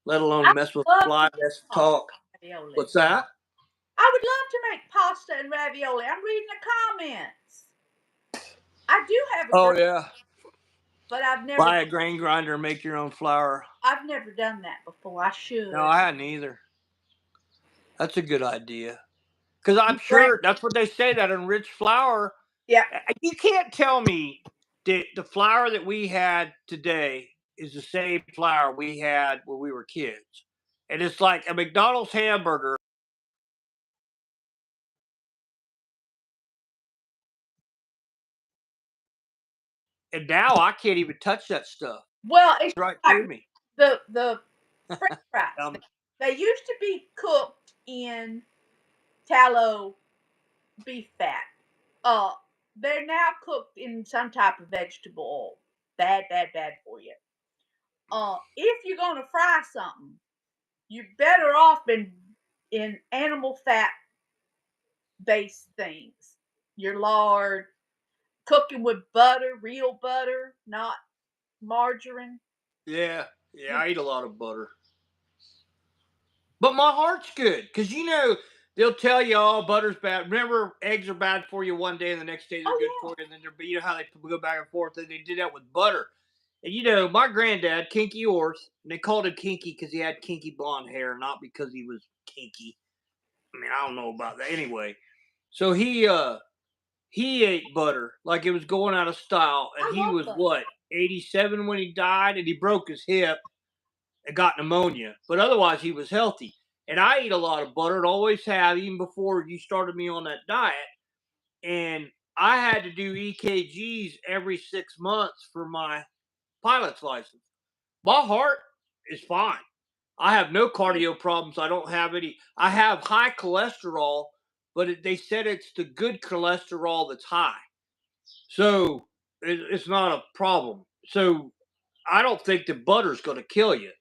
let I alone mess with love to fly make vest and pasta talk. and ravioli. What's that? I would love to make pasta and ravioli. I'm reading the comments. I do have a Oh girl, yeah, but I've never buy a grain grinder and make your own flour. I've never done that before. I No, should. I hadn't either. That's a good idea. Because I'm Right. sure that's what they say, that enriched flour. Yeah. You can't tell me that the flour that we had today is the same flour we had when we were kids. And it's like a McDonald's hamburger. And now I can't even touch that stuff. Well, it's It's right like through me. the French fries. Um, They used to be cooked in tallow beef fat. Uh, they're now cooked in some type of vegetable oil. Bad, bad, bad for you. If you're gonna fry something, you're better off in animal fat based things. Your lard, cooking with butter, real butter, not margarine. yeah, yeah, You I eat a lot of butter. But my heart's good because they'll tell you, "Oh, butter's bad." Remember, eggs are bad for you one day, and the next day they're Oh good for you, and then you know how they go back and forth. And they did that with butter. And my granddad, Kinky Orth, and they called him Kinky because he had kinky blonde hair, not because he was kinky. I mean, I don't know about that. Anyway, so he ate butter like it was going out of style, and I he love was butter. what, 87 when he died, and he broke his hip and got pneumonia. But otherwise, he was healthy. And I eat a lot of butter and always have, even before you started me on that diet. And I had to do EKGs every 6 months for my pilot's license. My heart is fine. I have no cardio problems. I don't have any. I have high cholesterol, but they said it's the good cholesterol that's high. So it's not a problem. So I don't think the butter's going to kill you.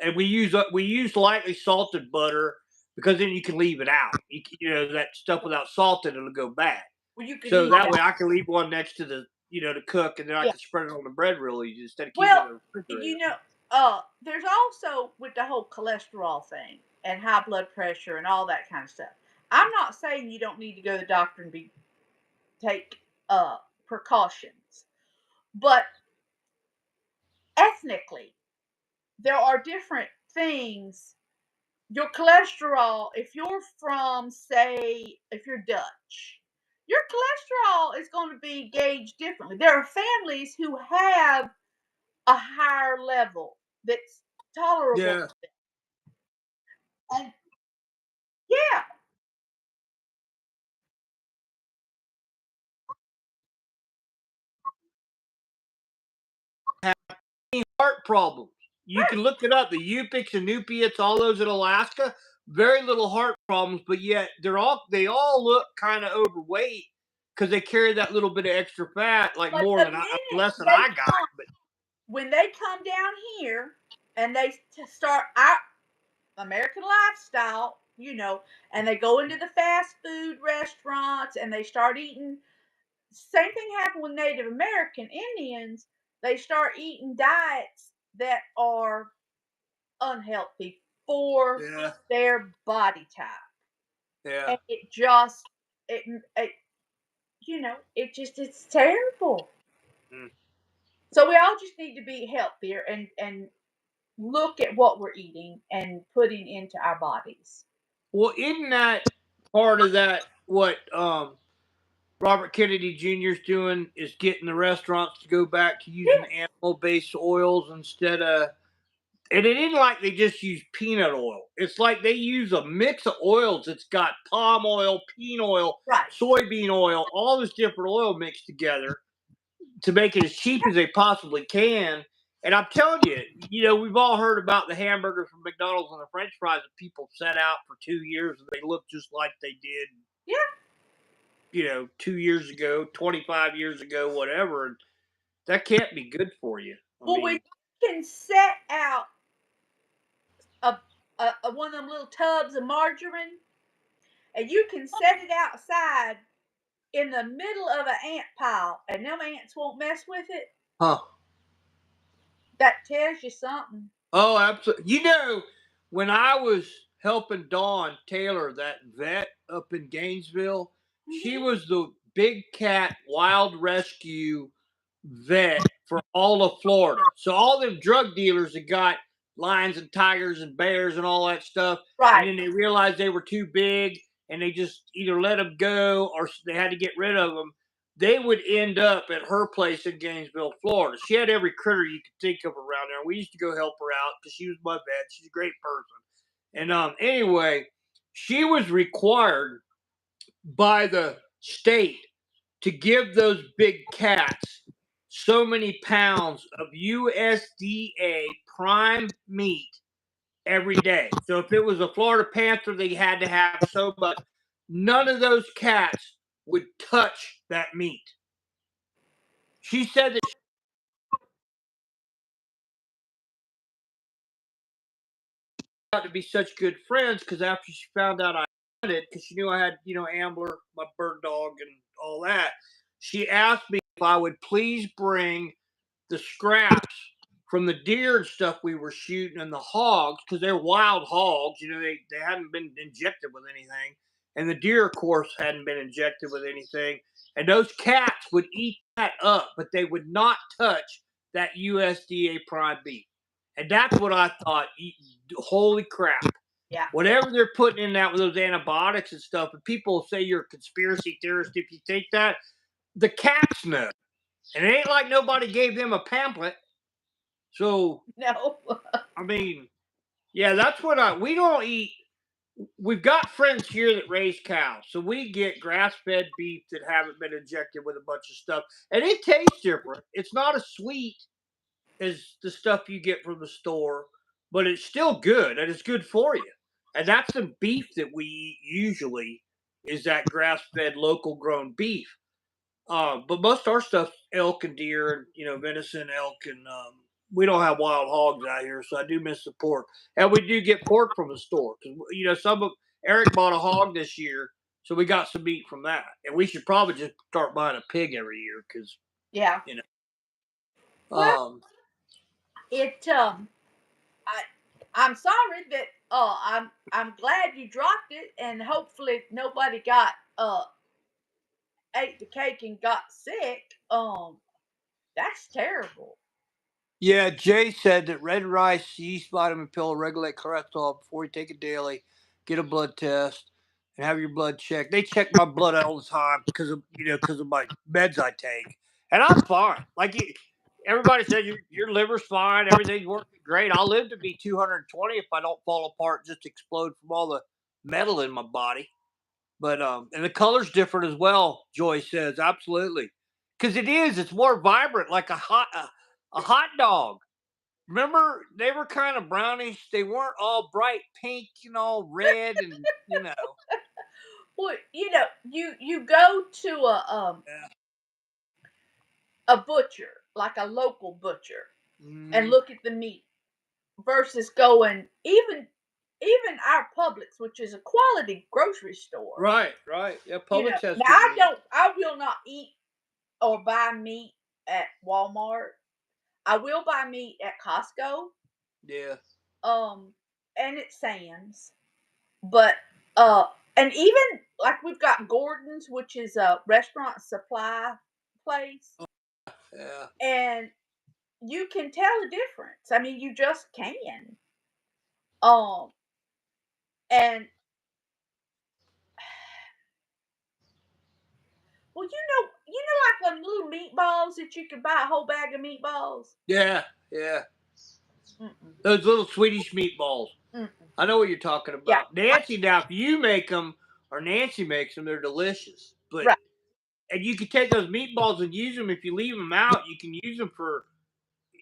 And we use lightly salted butter because then you can leave it out. That stuff without salt in it'll go bad. Well, you can So eat that that. way I can leave one next to to cook, and then I Yeah. can spread it on the bread real easy instead of keeping it Well, in the refrigerator. you know, there's also with the whole cholesterol thing and high blood pressure and all that kind of stuff. I'm not saying you don't need to go to the doctor and take precautions, but ethnically, there are different things. Your cholesterol, if you're from, say, if you're Dutch, your cholesterol is going to be gauged differently. There are families who have a higher level that's tolerable Yeah. to them. And yeah, Heart problems. You can look it up. The Yupiks and Nupiats, all those in Alaska, very little heart problems, but yet they all look kind of overweight because they carry that little bit of extra fat, like but more the than minute less than they I got. come, But when they come down here and they start our American lifestyle, and they go into the fast food restaurants and they start eating. Same thing happened with Native American Indians. They start eating diets that are unhealthy for yeah, their body type, yeah. and it just it it's terrible. Mm. So we all just need to be healthier and look at what we're eating and putting into our bodies. Well, isn't that part of that what Robert Kennedy Jr. is doing is getting the restaurants to go back to using Yeah, animal-based oils instead of. And it isn't like they just use peanut oil. It's like they use a mix of oils. It's got palm oil, peanut oil, right. soybean oil, all this different oil mixed together to make it as cheap as they possibly can. And I'm telling you, we've all heard about the hamburgers from McDonald's and the French fries that people set out for 2 years and they look just like they did, Yeah. 2 years ago, 25 years ago, whatever. And that can't be good for you. I Well, when mean, you can set out a, one of them little tubs of margarine, and you can set it outside in the middle of an ant pile, and them ants won't mess with it. huh. That tells you something. Oh, absolutely. When I was helping Dawn Taylor, that vet up in Gainesville, she Hmm. was the big cat wild rescue vet for all of Florida. So all them drug dealers that got lions and tigers and bears and all that stuff, and Right. then they realized they were too big and they just either let them go or they had to get rid of them. They would end up at her place in Gainesville, Florida. She had every critter you could think of around there. We used to go help her out because she was my vet. She's a great person. And anyway, she was required by the state to give those big cats so many pounds of USDA prime meat every day. So if it was a Florida Panther, they had to have so much. None of those cats would touch that meat. She said that she got to be such good friends because after she found out I had it, because she knew I had, Ambler, my bird dog, and all that, she asked me if I would please bring the scraps from the deer and stuff we were shooting and the hogs because they're wild hogs. They hadn't been injected with anything, and the deer, of course, hadn't been injected with anything. And those cats would eat that up, but they would not touch that USDA prime beef. And that's what I thought. Holy crap! Yeah. Whatever they're putting in that with those antibiotics and stuff, and people say you're a conspiracy theorist if you think that. The cats know. And it ain't like nobody gave them a pamphlet. So, No. I mean, yeah, that's what we don't eat. We've got friends here that raise cows. So we get grass fed beef that haven't been injected with a bunch of stuff. And it tastes different. It's not as sweet as the stuff you get from the store, but it's still good and it's good for you. And that's the beef that we eat usually is that grass fed local grown beef. But most of our stuff, elk and deer, and venison, elk, and we don't have wild hogs out here, so I do miss the pork. And we do get pork from the store because some of Eric bought a hog this year, so we got some meat from that. And we should probably just start buying a pig every year because Yeah. you know. Well, it I I'm sorry that I'm glad you dropped it, and hopefully nobody got ate the cake and got sick. That's terrible. Yeah, Jay said that red rice, yeast, vitamin pill regulate cholesterol before you take it daily. Get a blood test and have your blood checked. They check my blood all the time because of because of my meds I take, and I'm fine. Everybody said your liver's fine, everything's working great. I'll live to be 220 if I don't fall apart, just explode from all the metal in my body. But and the color's different as well. Joy says absolutely, because it's more vibrant, like a hot dog. Remember, they were kind of brownish. They weren't all bright pink, red, and. Well, you go to Yeah. a butcher, like a local butcher, and Mm, look at the meat versus going even our Publix, which is a quality grocery store. right, right. Yeah, Publix has Now good meat. I will not eat or buy meat at Walmart. I will buy meat at Costco, Yeah. um, and at Sam's. But uh, and even like we've got Gordon's, which is a restaurant supply place, Yeah. and you can tell the difference. I mean, you just can. Um, and well, like the little meatballs that you can buy a whole bag of meatballs. Yeah. Yeah. Mm-mm, Those little Swedish meatballs. mm-mm. I know what you're talking Yeah, about. Nancy, now, if you make them or Nancy makes them, they're delicious. But right. and you can take those meatballs and use them. If you leave them out, you can use them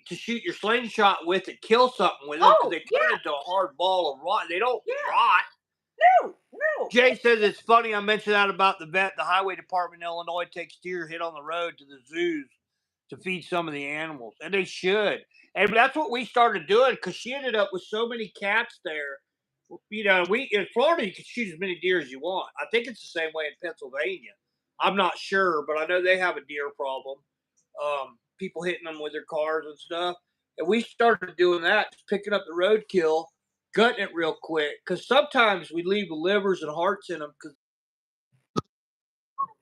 to shoot your slingshot with and kill something with them because Oh they turn yeah, into a hard ball of rot. They don't yeah. rot. No, no. Jay says it's funny. I mentioned that about the vet. The highway department in Illinois takes deer hit on the road to the zoos to feed some of the animals, and they should. And that's what we started doing because she ended up with so many cats there. We in Florida you can shoot as many deer as you want. I think it's the same way in Pennsylvania. I'm not sure, but I know they have a deer problem. People hitting them with their cars and stuff. And we started doing that, just picking up the roadkill, gutting it real quick. Because sometimes we leave the livers and hearts in them because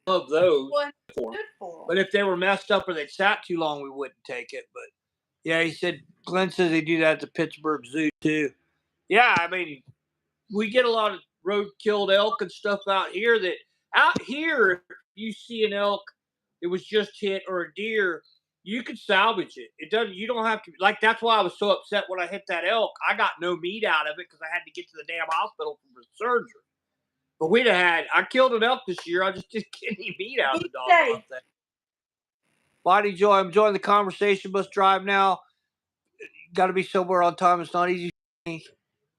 we love those Well, for them. good for But them. if they were messed up or they sat too long, we wouldn't take it. But yeah, he said Glenn says they do that at the Pittsburgh Zoo too. Yeah, I mean, we get a lot of road killed elk and stuff out here that out here if you see an elk it was just hit or a deer you could salvage it. It doesn't you don't have to like that's why I was so upset when I hit that elk. I got no meat out of it because I had to get to the damn hospital for the surgery. But we'd have had I killed an elk this year. I just didn't get any meat out of Be the doggone safe. thing. Body joy, I'm enjoying the conversation. Must drive now. Got to be somewhere on time. It's not easy for me.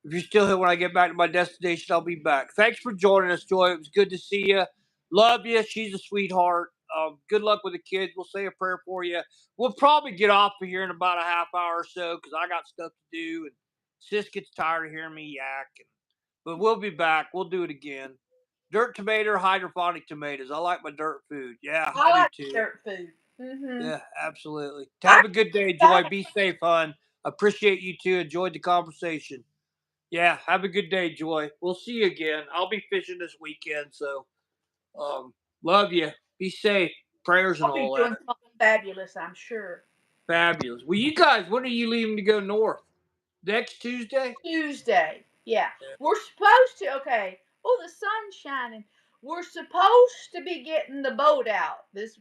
If you're still here when I get back to my destination, I'll be back. Thanks for joining us, Joy. It was good to see you. Love you. She's a sweetheart. Good luck with the kids. We'll say a prayer for you. We'll probably get off of here in about a half hour or so because I got stuff to do. And Sis gets tired of hearing me yak. But we'll be back. We'll do it again. Dirt tomato, hydroponic tomatoes. I like my dirt food. Yeah, I I do like too. dirt food. Yeah, absolutely. I Have a good day, Joy. got Be safe, hon. Appreciate you too. Enjoyed the conversation. Yeah, have a good day, Joy. We'll see you again. I'll be fishing this weekend, so love you. Be safe. Prayers and I'll be all doing that. something fabulous, I'm sure. Fabulous. Well, you guys, when are you leaving to go north? Next Tuesday? Tuesday. Yeah. Yeah. We're supposed to, okay. Oh, the sun's shining. We're supposed to be getting the boat out this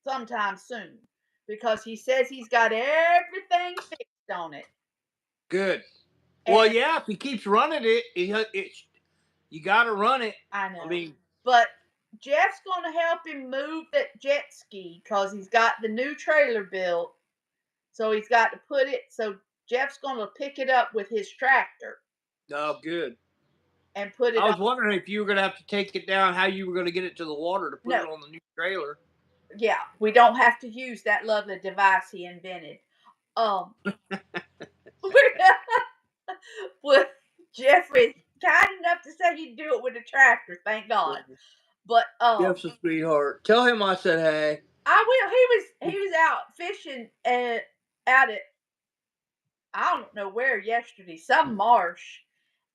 sometime soon because he says he's got everything fixed on it. Good. Well, And yeah, if he keeps running you got to run it. I I know. mean, But Jeff's going to help him move that jet ski because he's got the new trailer built. So he's got to put it, so Jeff's going to pick it up with his tractor oh, good. and put it I on. was wondering if you were going to have to take it down, how you were going to get it to the water to put No, it on the new trailer. yeah, we don't have to use that lovely device he invented. Um, well, Jeffrey's kind enough to say he'd do it with a tractor, thank God. But Jeff's a sweetheart. Tell him I said hey. I will. He was out fishing out at I don't know where yesterday, some marsh,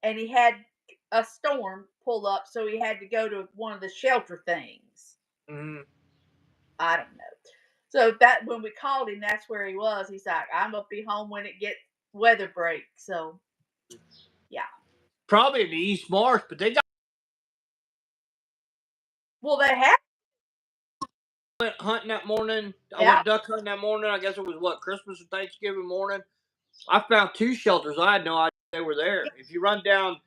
and he had a storm pull up, so he had to go to one of the shelter things. Mhm. I don't know. So that when we called him, that's where he was. He's like, I'm gonna be home when it gets weather break. So yeah. Probably in the East Marsh, but they got Well, they have. went hunting that morning. I Yeah. went duck hunting that morning. I guess it was what, Christmas or Thanksgiving morning. I found two shelters. I had no idea they were there. If you run down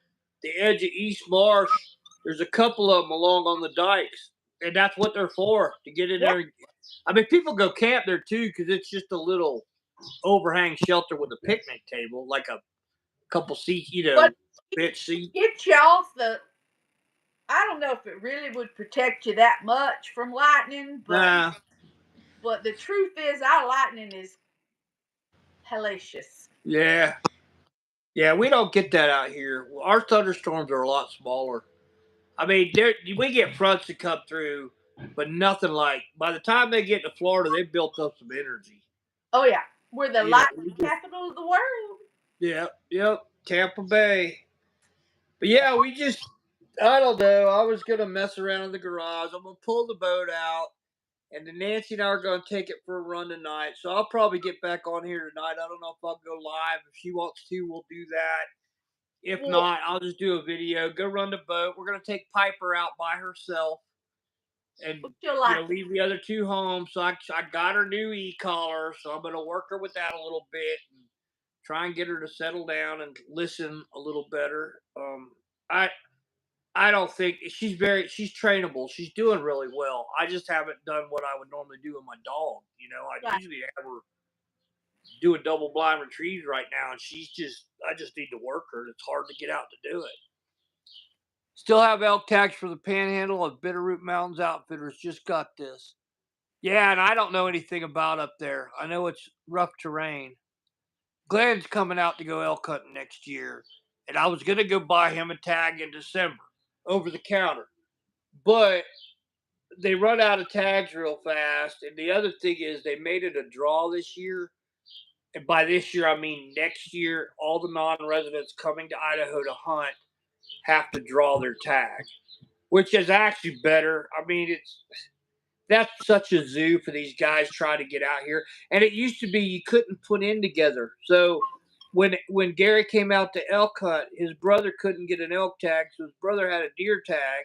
the edge of East Marsh, there's a couple of them along on the dikes, and that's what they're for, to get in Yeah. there. I mean, people go camp there too because it's just a little overhang shelter with a picnic table, like a couple seats, But bench seat. get you off the. I don't know if it really would protect you that much from lightning, Nah, but the truth is, our lightning is hellacious. yeah, yeah, we don't get that out here. Our thunderstorms are a lot smaller. I mean, we get fronts that come through, but nothing like. By the time they get to Florida, they've built up some energy. Oh yeah, we're the You know, lightning we just capital of the world. yep, Tampa Bay. But yeah, we just I don't know. I was gonna mess around in the garage. I'm gonna pull the boat out, and then Nancy and I are gonna take it for a run tonight. So I'll probably get back on here tonight. I don't know if I'll go live. If she wants to, we'll do that. If Well, not, I'll just do a video. Go run the boat. We're gonna take Piper out by herself and she'll like it. leave the other two home. So I got her new e-collar, so I'm gonna work her with that a little bit and try and get her to settle down and listen a little better. I I don't think she's trainable. She's doing really well. I just haven't done what I would normally do with my dog. I Right. usually have her do a double blind retrieve right now, and I just need to work her. It's hard to get out to do it. Still have elk tags for the Panhandle of Bitterroot Mountains Outfitters. Just got this. Yeah, and I don't know anything about up there. I know it's rough terrain. Glenn's coming out to go elk hunting next year, and I was gonna go buy him a tag in December over the counter, but they run out of tags real fast. And the other thing is they made it a draw this year, and by this year I mean next year. All the non-residents coming to Idaho to hunt have to draw their tag, which is actually better. I mean, that's such a zoo for these guys trying to get out here. And it used to be you couldn't put in together. So when Gary came out to elk hunt, his brother couldn't get an elk tag, so his brother had a deer tag.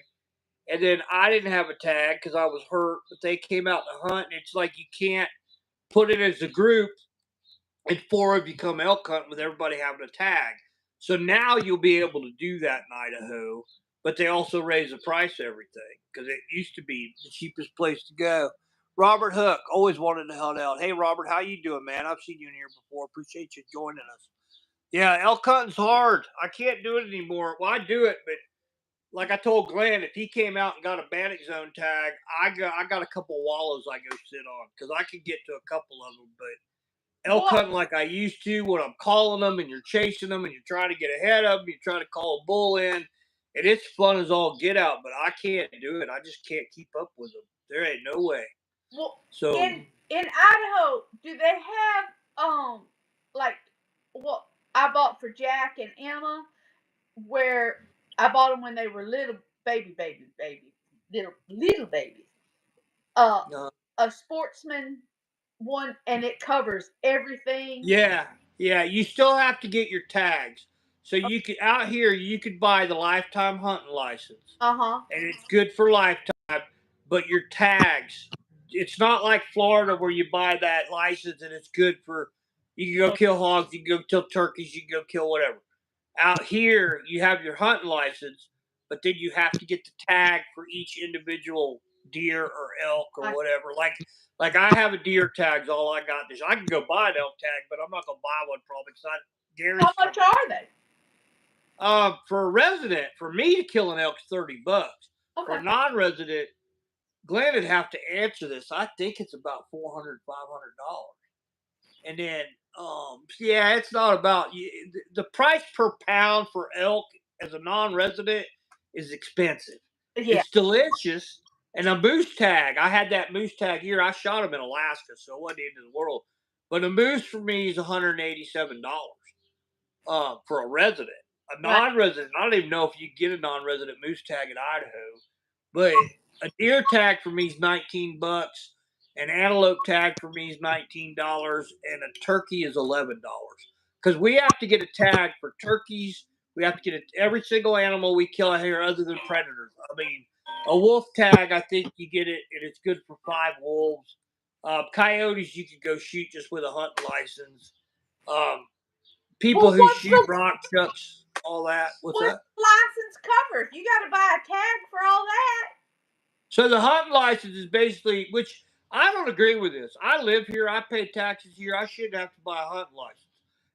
And then I didn't have a tag because I was hurt, but they came out to hunt, and it's like you can't put it as a group and four of you come elk hunting with everybody having a tag. So now you'll be able to do that in Idaho, but they also raise the price of everything because it used to be the cheapest place to go. Robert Hook always wanted to hunt out. Hey Robert, how you doing, man? I've seen you in here before. Appreciate you joining us. Yeah, elk hunting's hard. I can't do it anymore. Well, I do it, but like I told Glenn, if he came out and got a Bannock Zone tag, I got a couple wallows I go sit on because I could get to a couple of them, but elk Well, hunting like I used to when I'm calling them and you're chasing them and you're trying to get ahead of them, you're trying to call a bull in, and it's fun as all get out, but I can't do it. I just can't keep up with them. There ain't no way. well, So in Idaho, do they have like what I bought for Jack and Emma, where I bought them when they were little baby, little babies. Uh, uh, a sportsman one, and it covers everything. yeah, yeah, you still have to get your tags. So you could out here you could buy the lifetime hunting license, Uh huh. and it's good for lifetime. But your tags, it's not like Florida where you buy that license and it's good for you can go kill hogs, you can go kill turkeys, you can go kill whatever. Out here, you have your hunting license, but then you have to get the tag for each individual deer or elk or I, whatever. Like I have a deer tag's all I got. This I can go buy an elk tag, but I'm not gonna buy one probably because how Gary's much coming. are they? For a resident, for me to kill an elk's $30. For Okay. a non-resident, Glenn would have to answer this. I think it's about $400, $500. And then, yeah, it's not about the price per pound for elk as a non-resident is expensive. Yeah. It's delicious. And a moose tag, I had that moose tag here. I shot him in Alaska, so it wasn't the end of the world. But a moose for me is $187 for a resident. a non-resident. I don't even know if you get a non-resident moose tag in Idaho, but a deer tag for me is $19. An antelope tag for me is $19, and a turkey is $11. Because we have to get a tag for turkeys. We have to get every single animal we kill here other than predators. I mean, a wolf tag, I think you get it, and it's good for 5 wolves. Coyotes, you can go shoot just with a hunting license. People Well, who what's shoot the rock chucks, all that. What's that? license cover? You got to buy a tag for all that. So the hunting license is basically, which I don't agree with this. I live here. I pay taxes here. I shouldn't have to buy a hunting license.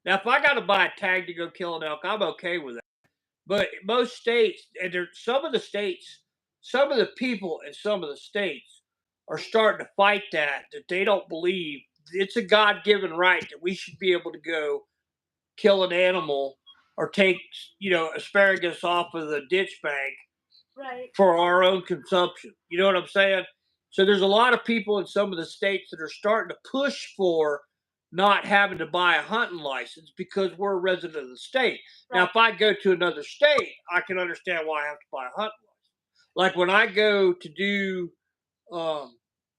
Now, if I got to buy a tag to go kill an elk, I'm okay with that. But most states, and there, some of the people in some of the states are starting to fight that they don't believe it's a God-given right that we should be able to go kill an animal or take, asparagus off of the ditch bank for our own consumption. You know what I'm saying? So there's a lot of people in some of the states that are starting to push for not having to buy a hunting license because we're a resident of the state. Right. Now, if I go to another state, I can understand why I have to buy a hunting license. Like when I go to do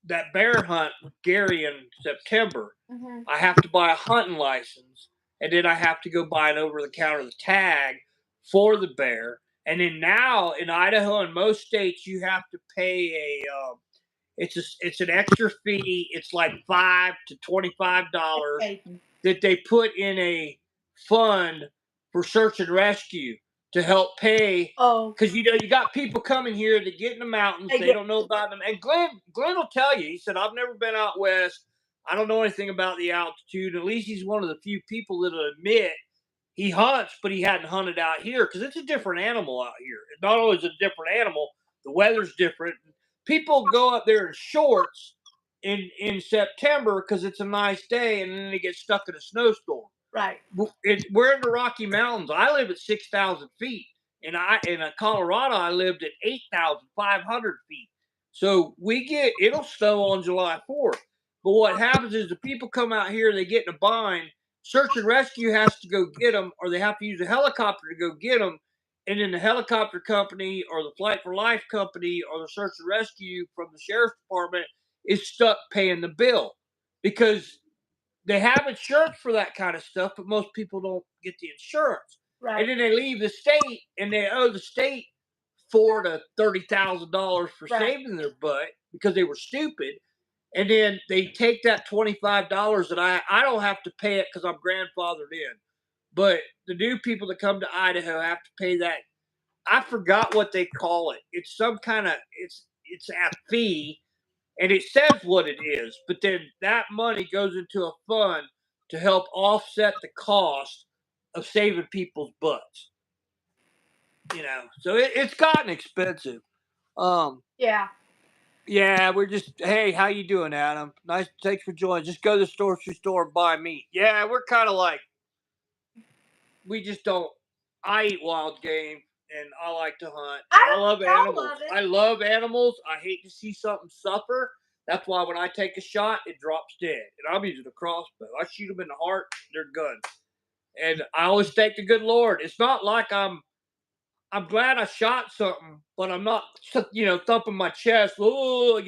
that bear hunt with Gary in September, I have to buy a hunting license, and then I have to go buy an over-the-counter tag for the bear. And then now in Idaho and most states, you have to pay it's an extra fee. It's like $5 to $25 that they put in a fund for search and rescue to help pay. Oh, because you got people coming here that get in the mountains. They don't know about them. And Glenn will tell you. He said, "I've never been out west. I don't know anything about the altitude." At least he's one of the few people that'll admit he hunts, but he hadn't hunted out here because it's a different animal out here. Not only is it a different animal, the weather's different. People go up there in shorts in September because it's a nice day, and then they get stuck in a snowstorm. Right. We're in the Rocky Mountains. I live at 6,000 feet. In Colorado, I lived at 8,500 feet. So it'll snow on July 4th. But what happens is the people come out here, they get in a bind. Search and rescue has to go get them, or they have to use a helicopter to go get them. And then the helicopter company or the Flight for Life company or the search and rescue from the sheriff's department is stuck paying the bill because they have insurance for that kind of stuff, but most people don't get the insurance. Right. And then they leave the state and they owe the state $4,000 to $30,000 for saving their butt because they were stupid. And then they take that $25 that I don't have to pay it because I'm grandfathered in. But the new people that come to Idaho have to pay that. I forgot what they call it. It's some kind of it's a fee, and it says what it is. But then that money goes into a fund to help offset the cost of saving people's butts. So it's gotten expensive. Yeah. Yeah, we're just, hey, how you doing, Adam? Nice, thanks for joining. Just go to the grocery store and buy meat. Yeah, we're kind of like, we just don't. I eat wild game, and I like to hunt. I love animals. I love animals. I hate to see something suffer. That's why when I take a shot, it drops dead. And I'm using a crossbow. I shoot them in the heart, they're guns. And I always thank the good Lord. It's not like I'm glad I shot something, but I'm not, thumping my chest. Oh,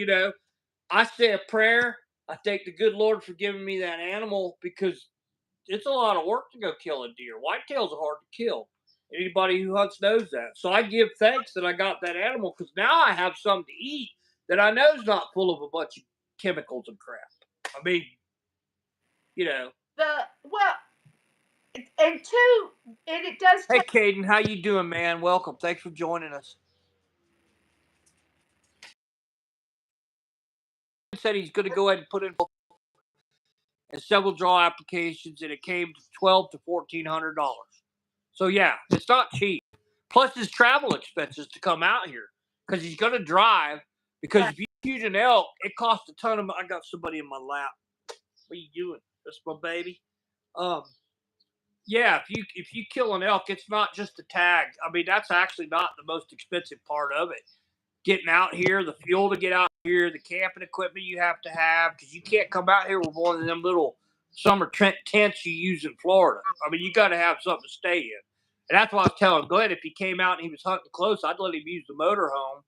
I say a prayer. I thank the good Lord for giving me that animal because it's a lot of work to go kill a deer. Whitetails are hard to kill. Anybody who hunts knows that. So I give thanks that I got that animal because now I have something to eat that I know is not full of a bunch of chemicals and crap. I mean, And two, and it does. Hey, Caden, how you doing, man? Welcome. Thanks for joining us. He said he's going to go ahead and put in several draw applications, and it came to $1,200 to $1,400. So yeah, it's not cheap. Plus his travel expenses to come out here because he's going to drive. Because if you shoot an elk, it costs a ton of money. I got somebody in my lap. What are you doing? That's my baby. Yeah, if you kill an elk, it's not just the tag. I mean, that's actually not the most expensive part of it. Getting out here, the fuel to get out here, the camping equipment you have to have, because you can't come out here with one of them little summer tents you use in Florida. I mean, you got to have something to stay in. And that's why I was telling Glenn, if he came out and he was hunting close, I'd let him use the motorhome,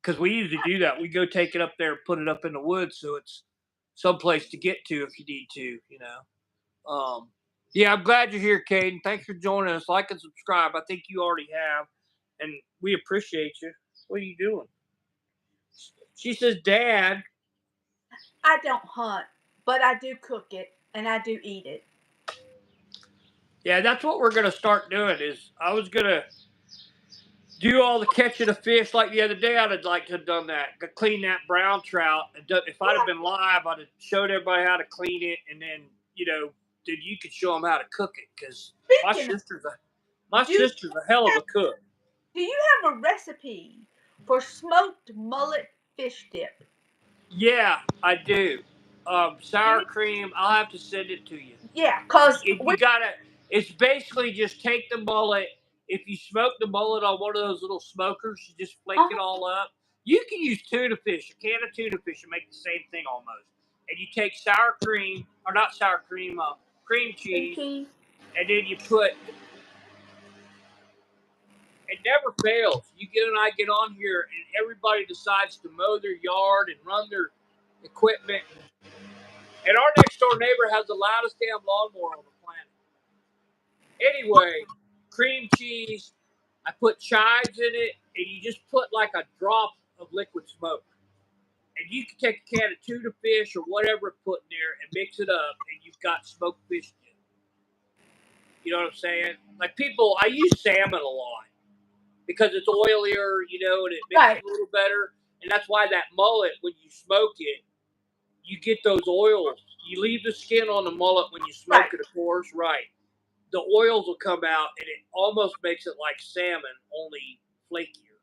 because we usually do that. We go take it up there and put it up in the woods, so it's someplace to get to if you need to, you know. Yeah, I'm glad you're here, Caden. Thanks for joining us. Like and subscribe. I think you already have, and we appreciate you. What are you doing? She says, Dad. I don't hunt, but I do cook it and I do eat it. Yeah, that's what we're gonna start doing. Is I was gonna do all the catching of fish like the other day. I'd have liked to have done that. Clean that brown trout. And if I'd have been live, I'd have showed everybody how to clean it, and then then you could show them how to cook it. Because my sister's a hell of a cook. Do you have a recipe for smoked mullet fish dip? Yeah, I do. Sour cream. I'll have to send it to you. Yeah, because you gotta. It's basically just take the mullet. If you smoke the mullet on one of those little smokers, you just flake it all up. You can use tuna fish, a can of tuna fish, and make the same thing almost. And you take sour cream, or not sour cream, cream cheese, and then you put. It never fails. I get on here, and everybody decides to mow their yard and run their equipment. And our next door neighbor has the loudest damn lawnmower on the planet. Anyway, cream cheese. I put chives in it, and you just put like a drop of liquid smoke. And you can take a can of tuna fish or whatever put in there and mix it up, and you've got smoked fish dip. You know what I'm saying? Like I use salmon a lot because it's oilier, and it makes it a little better. And that's why that mullet, when you smoke it, you get those oils. You leave the skin on the mullet when you smoke it, of course, right? The oils will come out, and it almost makes it like salmon, only flakier.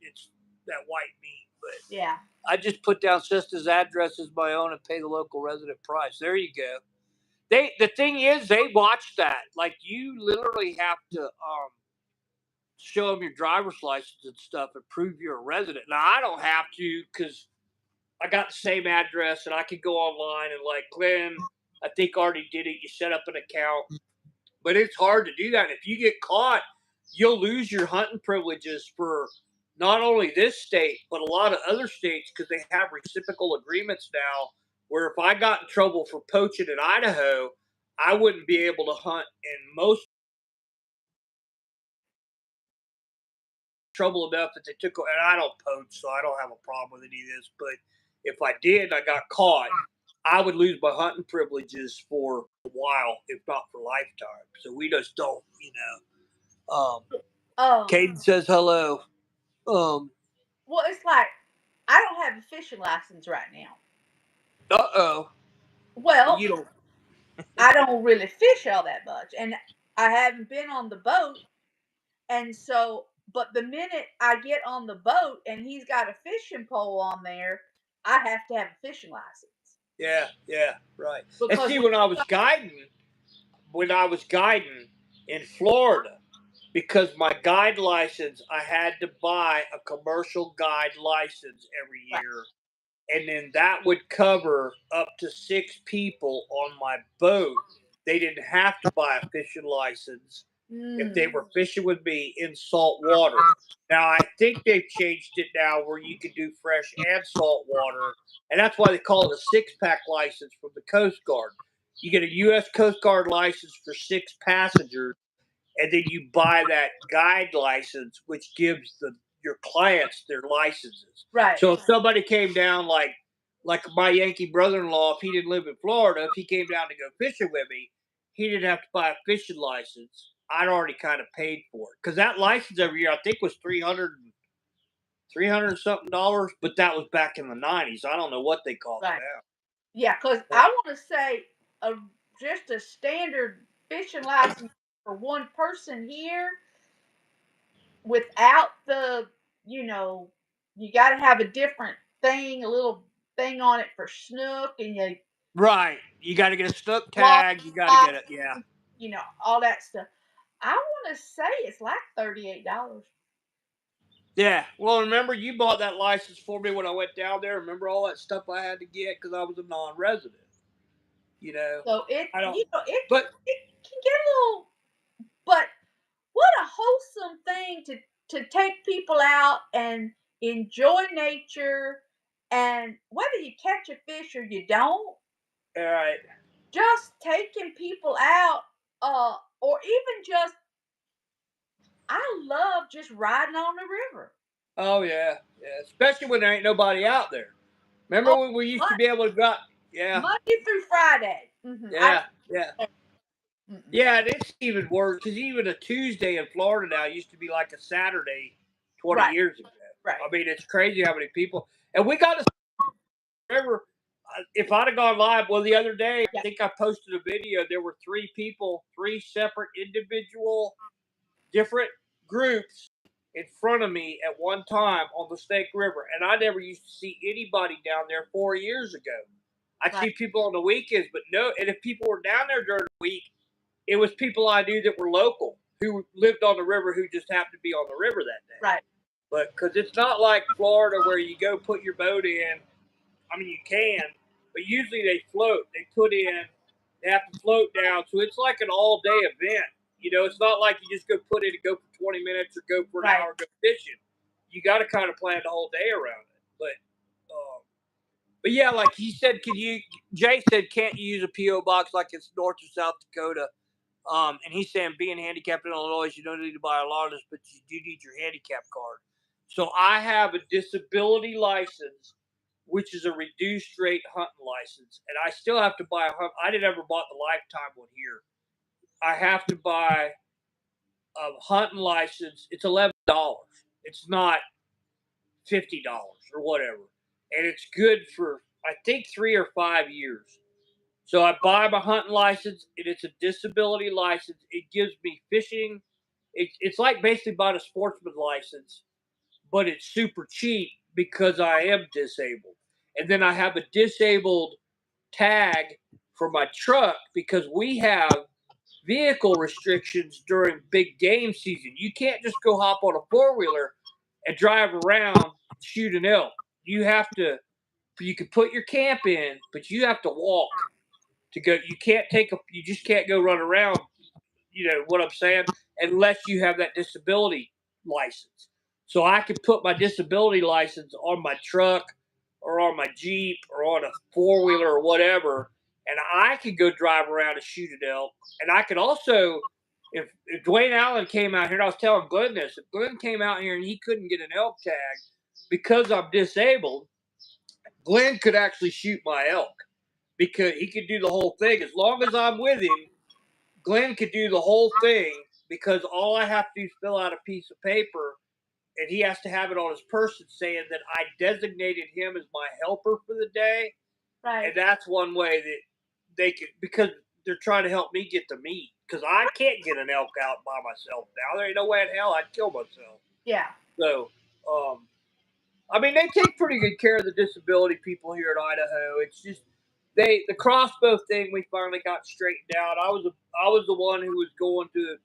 It's that white meat. But yeah, I just put down sister's address as my own and pay the local resident price. There you go. The thing is, they watch that. Like, you literally have to show them your driver's license and stuff and prove you're a resident. Now, I don't have to because I got the same address, and I can go online and, like, Glenn, I think already did it. You set up an account. But it's hard to do that. If you get caught, you'll lose your hunting privileges for not only this state, but a lot of other states, because they have reciprocal agreements now where if I got in trouble for poaching in Idaho, I wouldn't be able to hunt in most trouble enough that they took, and I don't poach, so I don't have a problem with any of this, but if I did, I got caught, I would lose my hunting privileges for a while, if not for lifetime. So we just don't, Caden says hello. Well, it's like I don't have a fishing license right now. Uh-oh. Well, You don't. I don't really fish all that much, and I haven't been on the boat, and so. But the minute I get on the boat and he's got a fishing pole on there, I have to have a fishing license. Yeah, right. And see, when I was guiding in Florida, because my guide license, I had to buy a commercial guide license every year. And then that would cover up to 6 people on my boat. They didn't have to buy a fishing license if they were fishing with me in salt water. Now, I think they've changed it now where you can do fresh and salt water. And that's why they call it a 6-pack license from the Coast Guard. You get a U.S. Coast Guard license for 6 passengers, and then you buy that guide license, which gives your clients their licenses. Right. So if somebody came down like my Yankee brother-in-law, if he didn't live in Florida, if he came down to go fishing with me, he didn't have to buy a fishing license. I'd already kind of paid for it because that license every year I think was $300 something, but that was back in the 90s. I don't know what they call it now. Yeah, because I want to say just a standard fishing license for one person here without the, you got to have a different thing, a little thing on it for snook, and you got to get a snook tag. You got to get it, yeah. All that stuff. I want to say it's like $38. Yeah. Well, remember you bought that license for me when I went down there. Remember all that stuff I had to get because I was a non-resident. So it I don't. it but it can get a little, but wholesome thing to take people out and enjoy nature, and whether you catch a fish or you don't, All right. just taking people out, or even just, I love just riding on the river. Oh yeah, yeah. Especially when there ain't nobody out there. Remember Oh, when we used to Mon- be able to go out? Yeah, Monday through Friday. I yeah, yeah. mm-mm. Yeah, and it's even worse because even a Tuesday in Florida now used to be like a Saturday 20 Right, years ago. right, I mean, it's crazy how many people. And we got to remember, if I'd have gone live, well, the other day, I yeah, think I posted a video. There were three people, three separate individual, different groups in front of me at one time on the Snake River. And I never used to see anybody down there 4 years ago. I'd right, see people on the weekends, but no. And if people were down there during the week, it was people I knew that were local who lived on the river who just happened to be on the river that day. right, But because it's not like Florida where you go put your boat in. I mean, you can, but usually they float. They put in, they have to float down. So it's like an all day event. You know, it's not like you just go put in and go for 20 minutes or go for an right. hour go fishing. You got to kind of plan the whole day around it. But yeah, like he said, Jay said, can't you use a P.O. box like it's North or South Dakota? And he's saying being handicapped in Illinois, you don't need to buy a lot of this, but you do need your handicap card. So I have a disability license, which is a reduced rate hunting license, and I still have to buy a hunt. I didn't ever bought the lifetime one here. I have to buy a hunting license. It's $11. It's not $50 or whatever, and it's good for I think 3 or 5 years. So I buy my hunting license, and it's a disability license. It gives me fishing. It's like basically buying a sportsman license, but it's super cheap because I am disabled. And then I have a disabled tag for my truck because we have vehicle restrictions during big game season. You can't just go hop on a four-wheeler and drive around, shoot an elk. You have to, you can put your camp in, but you have to walk to go. You can't take a. You just can't go run around. You know what I'm saying? Unless you have that disability license. So I could put my disability license on my truck or on my Jeep or on a four wheeler or whatever, and I could go drive around and shoot an elk. And I could also, if Dwayne Allen came out here, and I was telling Glenn this, if Glenn came out here and he couldn't get an elk tag because I'm disabled, Glenn could actually shoot my elk because he could do the whole thing. As long as I'm with him, Glenn could do the whole thing because all I have to do is fill out a piece of paper and he has to have it on his person saying that I designated him as my helper for the day. Right. And that's one way that they could, because they're trying to help me get the meat because I can't get an elk out by myself now. There ain't no way in hell I'd kill myself. Yeah. So, I mean, they take pretty good care of the disability people here in Idaho. It's just the crossbow thing we finally got straightened out. I was the one who was going to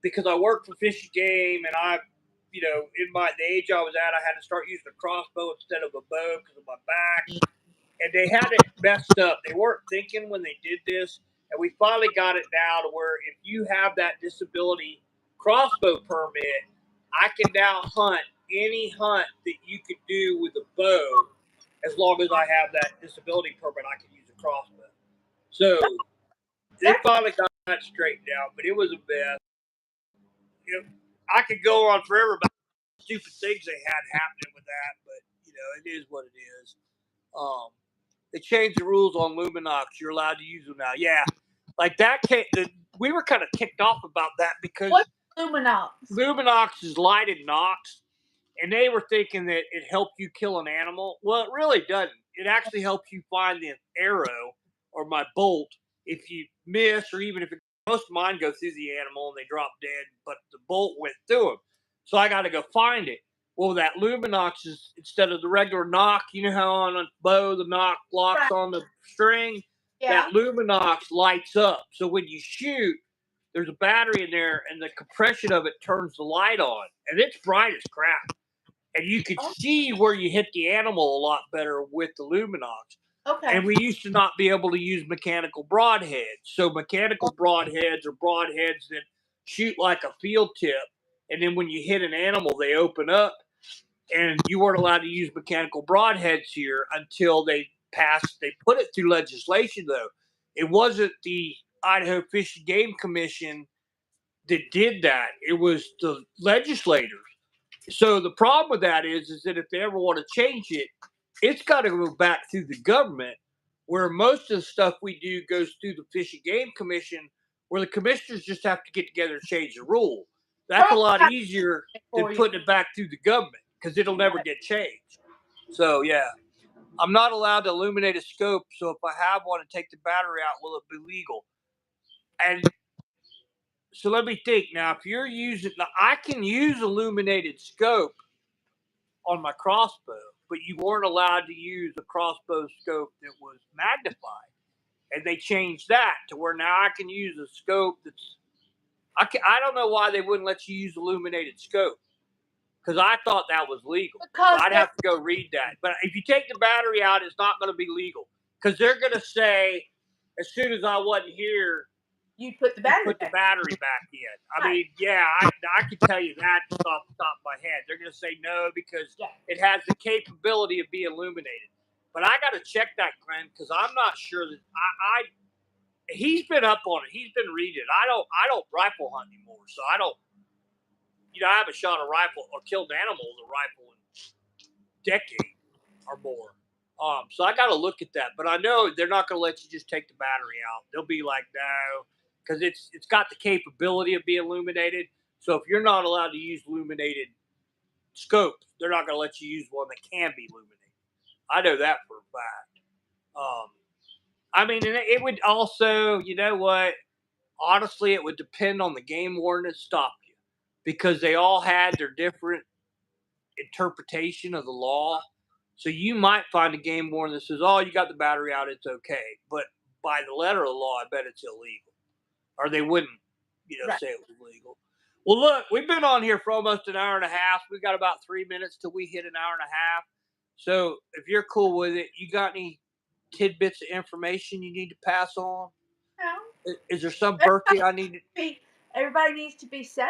because I worked for Fish and Game and I, you know, in the age I was at, I had to start using a crossbow instead of a bow because of my back. And they had it messed up. They weren't thinking when they did this, and we finally got it now to where if you have that disability crossbow permit, I can now hunt any hunt that you could do with a bow as long as I have that disability permit. I can use a crossbow. So they That's finally got that straightened out, but it was a mess. You know, I could go on forever about stupid things they had happening with that, but you know, it is what it is. Um, they changed the rules on Luminox. You're allowed to use them now. Yeah, like that. We were kind of ticked off about that because what Luminox. Luminox is lighted Nox, and they were thinking that it helped you kill an animal. Well, it really doesn't. It actually helps you find the arrow or my bolt if you miss, or even if most of mine go through the animal and they drop dead, but the bolt went through them. So I got to go find it. Well, that Luminox is instead of the regular knock. You know how on a bow the knock locks Right. on the string. Yeah. That Luminox lights up. So when you shoot, there's a battery in there, and the compression of it turns the light on, and it's bright as crap. And you can see where you hit the animal a lot better with the Luminox. Okay. And we used to not be able to use mechanical broadheads. So mechanical broadheads are broadheads that shoot like a field tip, and then when you hit an animal, they open up. And you weren't allowed to use mechanical broadheads here until they passed. They put it through legislation, though. It wasn't the Idaho Fish and Game Commission that did that. It was the legislators. So the problem with that is that if they ever want to change it, it's got to go back through the government, where most of the stuff we do goes through the Fish and Game Commission, where the commissioners just have to get together and change the rule. That's a lot easier than putting it back through the government because it'll never get changed. So yeah, I'm not allowed to illuminate a scope. So if I have one and take the battery out, will it be legal? And so let me think now. If you're using, now I can use illuminated scope on my crossbow, but you weren't allowed to use a crossbow scope that was magnified, and they changed that to where now I can use a scope that's. I don't know why they wouldn't let you use illuminated scope, because I thought that was legal. So I'd have to go read that. But if you take the battery out, it's not going to be legal, because they're going to say, as soon as I wasn't here, you put the battery back in. I mean, yeah, I can tell you that just off the top of my head. They're going to say no because it has the capability of being illuminated. But I got to check that, Glenn, because I'm not sure that he's been up on it. He's been reading it. I don't rifle hunt anymore, so I don't. I haven't shot a rifle or killed an animal with a rifle in a decade or more. So I got to look at that. But I know they're not going to let you just take the battery out. They'll be like, no, because it's got the capability of being illuminated. So if you're not allowed to use illuminated scopes, they're not going to let you use one that can be illuminated. I know that for a fact. I mean, and it would also, you know what? Honestly, it would depend on the game warden that stopped you, because they all had their different interpretation of the law. So you might find a game warden that says, "Oh, you got the battery out, it's okay," but by the letter of the law, I bet it's illegal, or they wouldn't, say it was legal. Well, look, we've been on here for almost an hour and a half. We've got about 3 minutes till we hit an hour and a half. So if you're cool with it, you got any tidbits of information you need to pass on? No. Is there some birthday I need to? Everybody needs to be safe.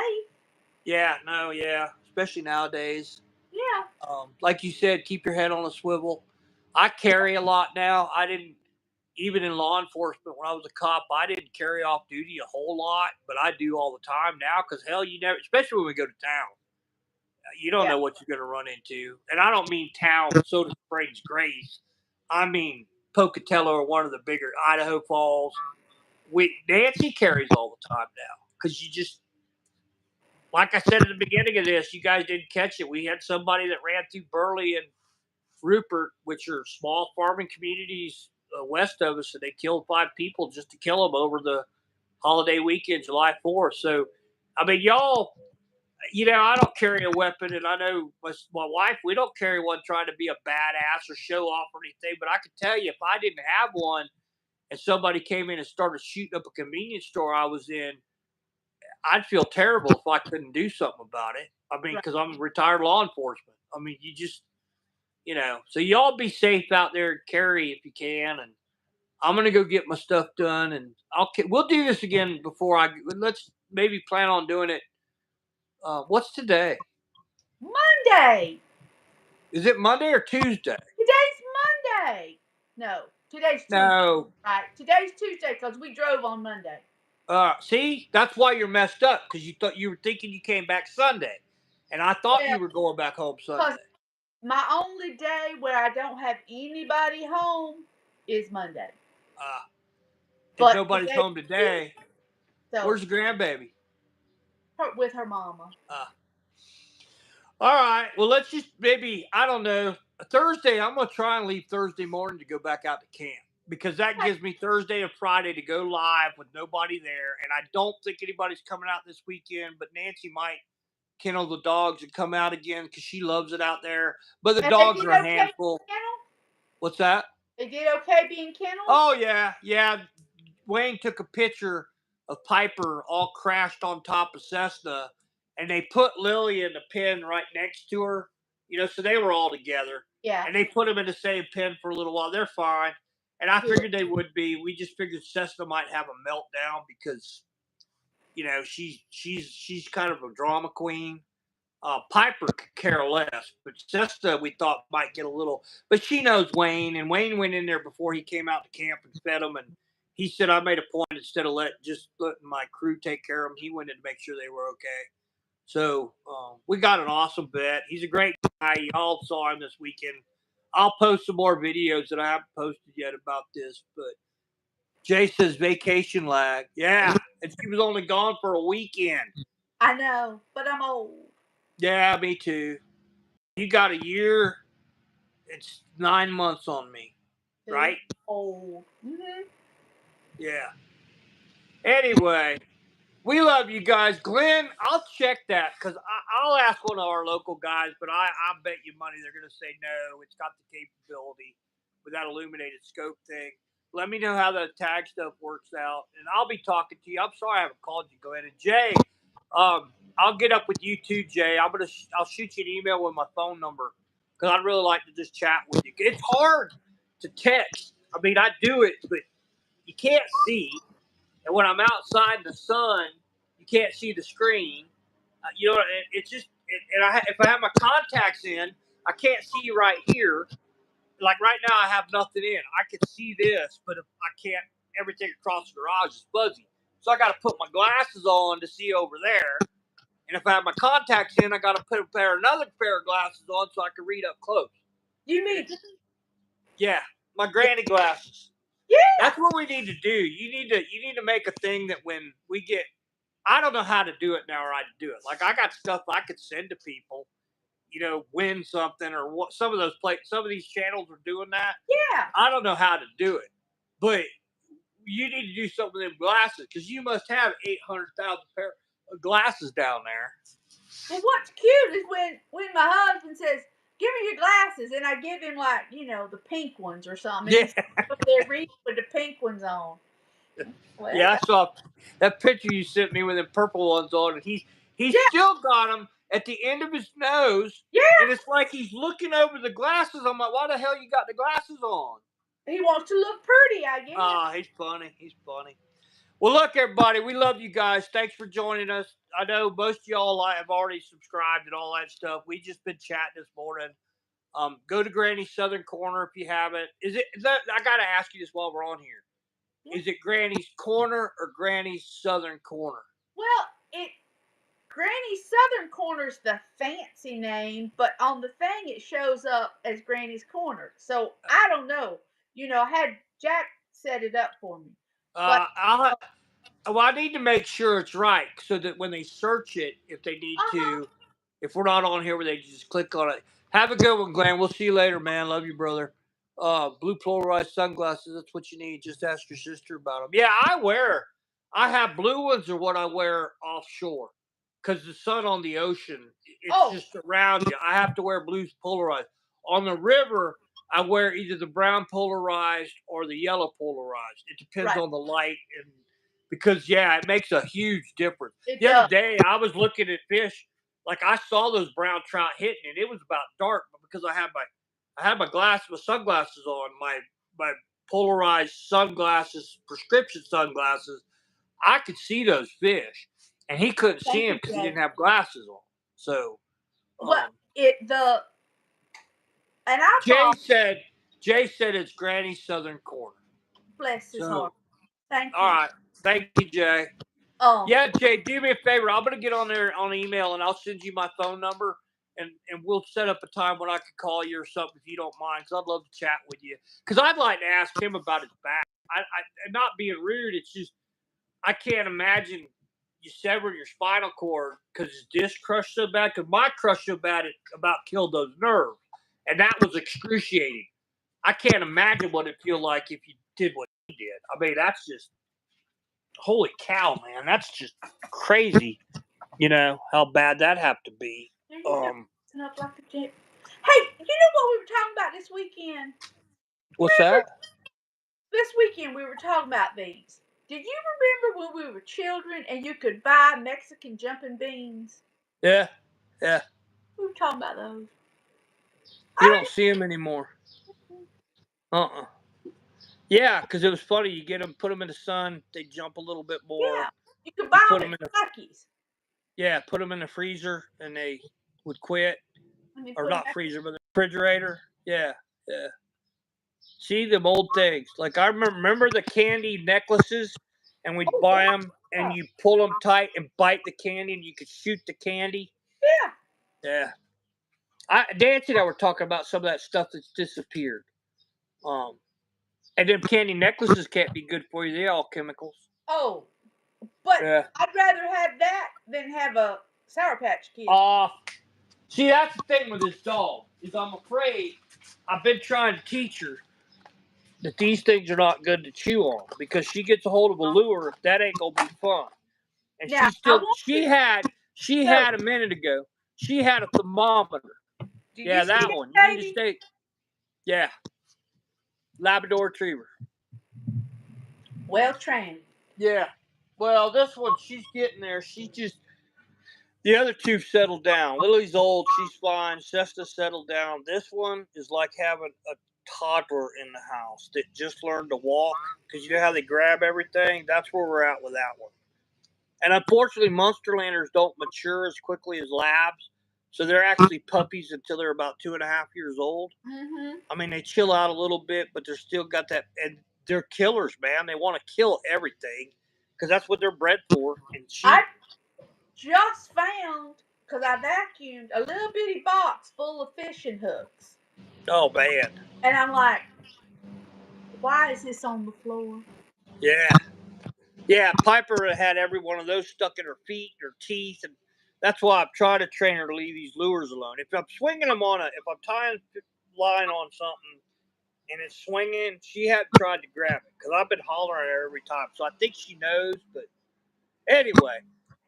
Yeah, no, yeah, especially nowadays. Yeah. Like you said, keep your head on a swivel. I carry a lot now. I didn't, even in law enforcement, when I was a cop, I didn't carry off duty a whole lot, but I do all the time now, because hell, you never, especially when we go to town, you don't know what you're going to run into. And I don't mean town, Soda Springs, Grace. I mean Pocatello, or one of the bigger Idaho Falls. Nancy carries all the time now, because you just, like I said at the beginning of this, you guys didn't catch it. We had somebody that ran through Burley and Rupert, which are small farming communities west of us, and they killed 5 people just to kill them over the holiday weekend, July 4th. So, I mean, y'all, I don't carry a weapon, and I know my wife, we don't carry one trying to be a badass or show off or anything, but I can tell you, if I didn't have one and somebody came in and started shooting up a convenience store I was in, I'd feel terrible if I couldn't do something about it. I mean, because I'm retired law enforcement. I mean, you just, so y'all be safe out there and carry if you can. And I'm going to go get my stuff done, and we'll do this again let's maybe plan on doing it. What's today? Monday. Is it Monday or Tuesday? Today's Monday. No, today's Tuesday. No. Right. Today's Tuesday because we drove on Monday. See, that's why you're messed up, because you were thinking you came back Sunday, and I thought you were going back home Sunday. My only day where I don't have anybody home is Monday. But nobody's home today. So, where's the grandbaby? With her mama. All right. Well, let's just maybe, I don't know, Thursday. I'm going to try and leave Thursday morning to go back out to camp, because that gives me Thursday and Friday to go live with nobody there. And I don't think anybody's coming out this weekend, but Nancy might kennel the dogs and come out again, because she loves it out there. But the dogs are a handful. What's that? They did okay being kenneled? Oh, yeah. Yeah. Wayne took a picture of Piper all crashed on top of Cessna, and they put Lily in the pen right next to her, so they were all together. Yeah. And they put them in the same pen for a little while. They're fine. And I figured they would be. We just figured Cessna might have a meltdown, because she's kind of a drama queen. Piper could care less, but Sesta we thought might get a little. But she knows Wayne, and Wayne went in there before he came out to camp and fed them. And he said, I made a point instead of letting my crew take care of them, he went in to make sure they were okay. So we got an awesome vet. He's a great guy. Y'all saw him this weekend. I'll post some more videos that I haven't posted yet about this. But Jay says vacation lag. Yeah, and she was only gone for a weekend. I know, but I'm old. Yeah, me too. You got a year. It's 9 months on me, right? Old. Mm-hmm. Yeah. Anyway, we love you guys. Glenn, I'll check that because I'll ask one of our local guys, but I bet you money they're going to say no. It's got the capability with that illuminated scope thing. Let me know how the tag stuff works out, and I'll be talking to you. I'm sorry I haven't called you, Glenn. And Jay, I'll get up with you too, Jay. I'll shoot you an email with my phone number because I'd really like to just chat with you. It's hard to text. I mean, I do it, but you can't see. And when I'm outside in the sun, you can't see the screen. It's just, if I have my contacts in, I can't see right here. Like right now, I have nothing in. I can see this, but if I can't, everything across the garage is fuzzy. So I got to put my glasses on to see over there. And if I have my contacts in, I got to put another pair of glasses on so I can read up close. You mean? Yeah, my granny glasses. Yeah. That's what we need to do. You need to make a thing that when we get, I don't know how to do it now or how to do it. Like I got stuff I could send to people, win something or what. Some of these channels are doing that. Yeah. I don't know how to do it, but you need to do something with them glasses because you must have 800,000 pair of glasses down there. Well, what's cute is when my husband says, "Give me your glasses," and I give him the pink ones or something. Yeah. They're reading with the pink ones on. Well, yeah, I saw that picture you sent me with the purple ones on, and he's still got them at the end of his nose. Yeah. And it's like he's looking over the glasses. I'm like, why the hell you got the glasses on? He wants to look pretty, I guess. Oh, he's funny. He's funny. Well, look, everybody, we love you guys. Thanks for joining us. I know most of y'all have already subscribed and all that stuff. We just been chatting this morning. Go to Granny's Southern Corner if you haven't. I got to ask you this while we're on here. Yeah. Is it Granny's Corner or Granny's Southern Corner? Well, Granny's Southern Corner's the fancy name, but on the thing it shows up as Granny's Corner. So I don't know. I had Jack set it up for me. I need to make sure it's right so that when they search it, if they need to, if we're not on here where they just click on it. Have a good one, Glenn. We'll see you later, man. Love you, brother. Blue polarized sunglasses. That's what you need. Just ask your sister about them. Yeah, I have blue ones are what I wear offshore because the sun on the ocean, it's just around you. I have to wear blue polarized. On the river, I wear either the brown polarized or the yellow polarized. It depends on the light because it makes a huge difference. The other day I was looking at fish, like I saw those brown trout hitting and it was about dark, but because I had my sunglasses on, my polarized sunglasses, prescription sunglasses, I could see those fish, and he couldn't see them because he didn't have glasses on. So, Jay said it's Granny's Southern Corner. Bless his heart. Thank you. All right, thank you, Jay. Yeah, Jay, do me a favor. I'm gonna get on there on email, and I'll send you my phone number, and we'll set up a time when I can call you or something if you don't mind, because I'd love to chat with you. Because I'd like to ask him about his back. I not being rude, it's just I can't imagine you severing your spinal cord because his disc crushed so bad. Because my crushed so bad it about killed those nerves, and that was excruciating. I can't imagine what it feel like if you did what he did. I mean, that's just holy cow, man. That's just crazy. How bad that have to be. Hey, you know what we were talking about this weekend? What's that? This weekend we were talking about these. Did you remember when we were children and you could buy Mexican jumping beans? Yeah. We were talking about those. You don't see them anymore. Yeah, because it was funny. You get them, put them in the sun, they jump a little bit more. Yeah. You could buy put them them at in Lucky's. put them in the freezer and they would quit, And then or put 'em not back. freezer, but the refrigerator. Yeah. See them old things. Like I remember the candy necklaces, and we'd Oh, buy them, and yeah. you pull them tight and bite the candy, and you could shoot the candy. Yeah. Yeah. Nancy and I were talking about some of that stuff that's disappeared. And them candy necklaces can't be good for you. They're all chemicals. Oh, but Yeah. I'd rather have that than have a Sour Patch Kid. See, that's the thing with this dog, is I'm afraid I've been trying to teach her that these things are not good to chew on, because she gets a hold of a lure, that ain't gonna be fun. And Now, I want she you had a minute ago, she had a thermometer. Did Yeah, you see that that one. You need to baby? stay. Yeah. Labrador Retriever. Well trained. Yeah. Well, this one, she's getting there. The other two settled down. Lily's old. She's fine. Sesta settled down. This one is like having a toddler in the house that just learned to walk, because you know how they grab everything? That's where we're at with that one. And unfortunately, Munsterlanders don't mature as quickly as Labs. So they're actually puppies until they're about 2.5 years old. Mm-hmm. I mean, they chill out a little bit, but they're still got that. And they're killers, man. They want to kill everything because that's what they're bred for. And I just found, because I vacuumed, a little bitty box full of fishing hooks. Oh, man. And I'm like, why is this on the floor? Yeah. Yeah, Piper had every one of those stuck in her feet, her teeth, and that's why I'm trying to train her to leave these lures alone. If I'm swinging them if I'm tying line on something and it's swinging, she hadn't tried to grab it because I've been hollering at her every time. So I think she knows. But anyway,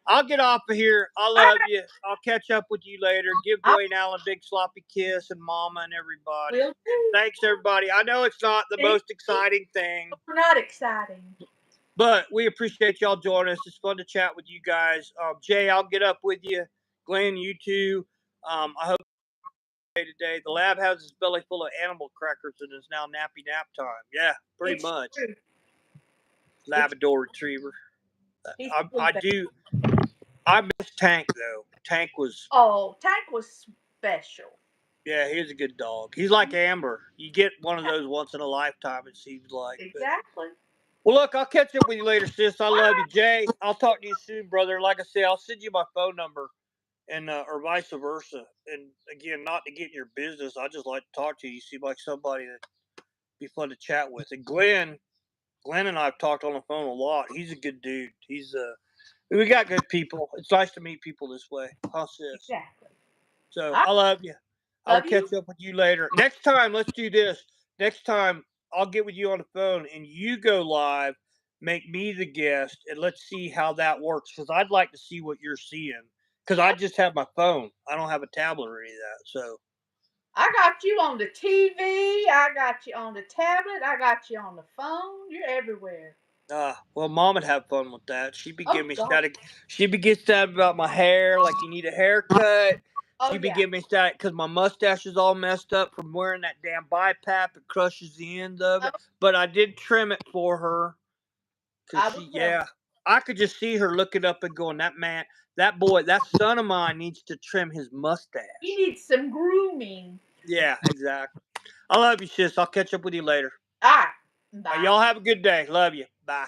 I'll get off of here. I love you. I'll catch up with you later. Give Dwayne Allen a big sloppy kiss, and Mama and everybody. Will do. And thanks, everybody. I know it's not the most exciting thing. Not exciting. But we appreciate y'all joining us. It's fun to chat with you guys. Jay, I'll get up with you. Glenn, you too. I hope today. The lab has his belly full of animal crackers and it's now nappy nap time. Yeah, pretty much. True. Labrador Retriever. I do. I miss Tank though. Tank was. Oh, Tank was special. Yeah, he's a good dog. He's like Amber. You get one of those once in a lifetime, it seems like. Exactly. Well, look, I'll catch up with you later, sis. I love you. Jay, I'll talk to you soon, brother. Like I say, I'll send you my phone number, and or vice versa. And again, not to get in your business, I just like to talk to you. You seem like somebody that be fun to chat with. And Glenn and I've talked on the phone a lot. He's a good dude. We got good people. It's nice to meet people this way. Huh, sis? Exactly. So I love you. I'll catch up with you later. Next time, let's do this. Next time, I'll get with you on the phone and you go live, make me the guest, and let's see how that works. Because I'd like to see what you're seeing. Because I just have my phone. I don't have a tablet or any of that. So I got you on the TV. I got you on the tablet. I got you on the phone. You're everywhere. Well, Mom would have fun with that. She'd be giving me God. static. She'd be getting static about my hair, like you need a haircut. She'd be giving me static because my mustache is all messed up from wearing that damn BiPAP. It crushes the end of it. But I did trim it for her. I could just see her looking up and going, that boy, that son of mine needs to trim his mustache. He needs some grooming. Yeah, exactly. I love you, sis. I'll catch up with you later. All right. Bye. Y'all have a good day. Love you. Bye.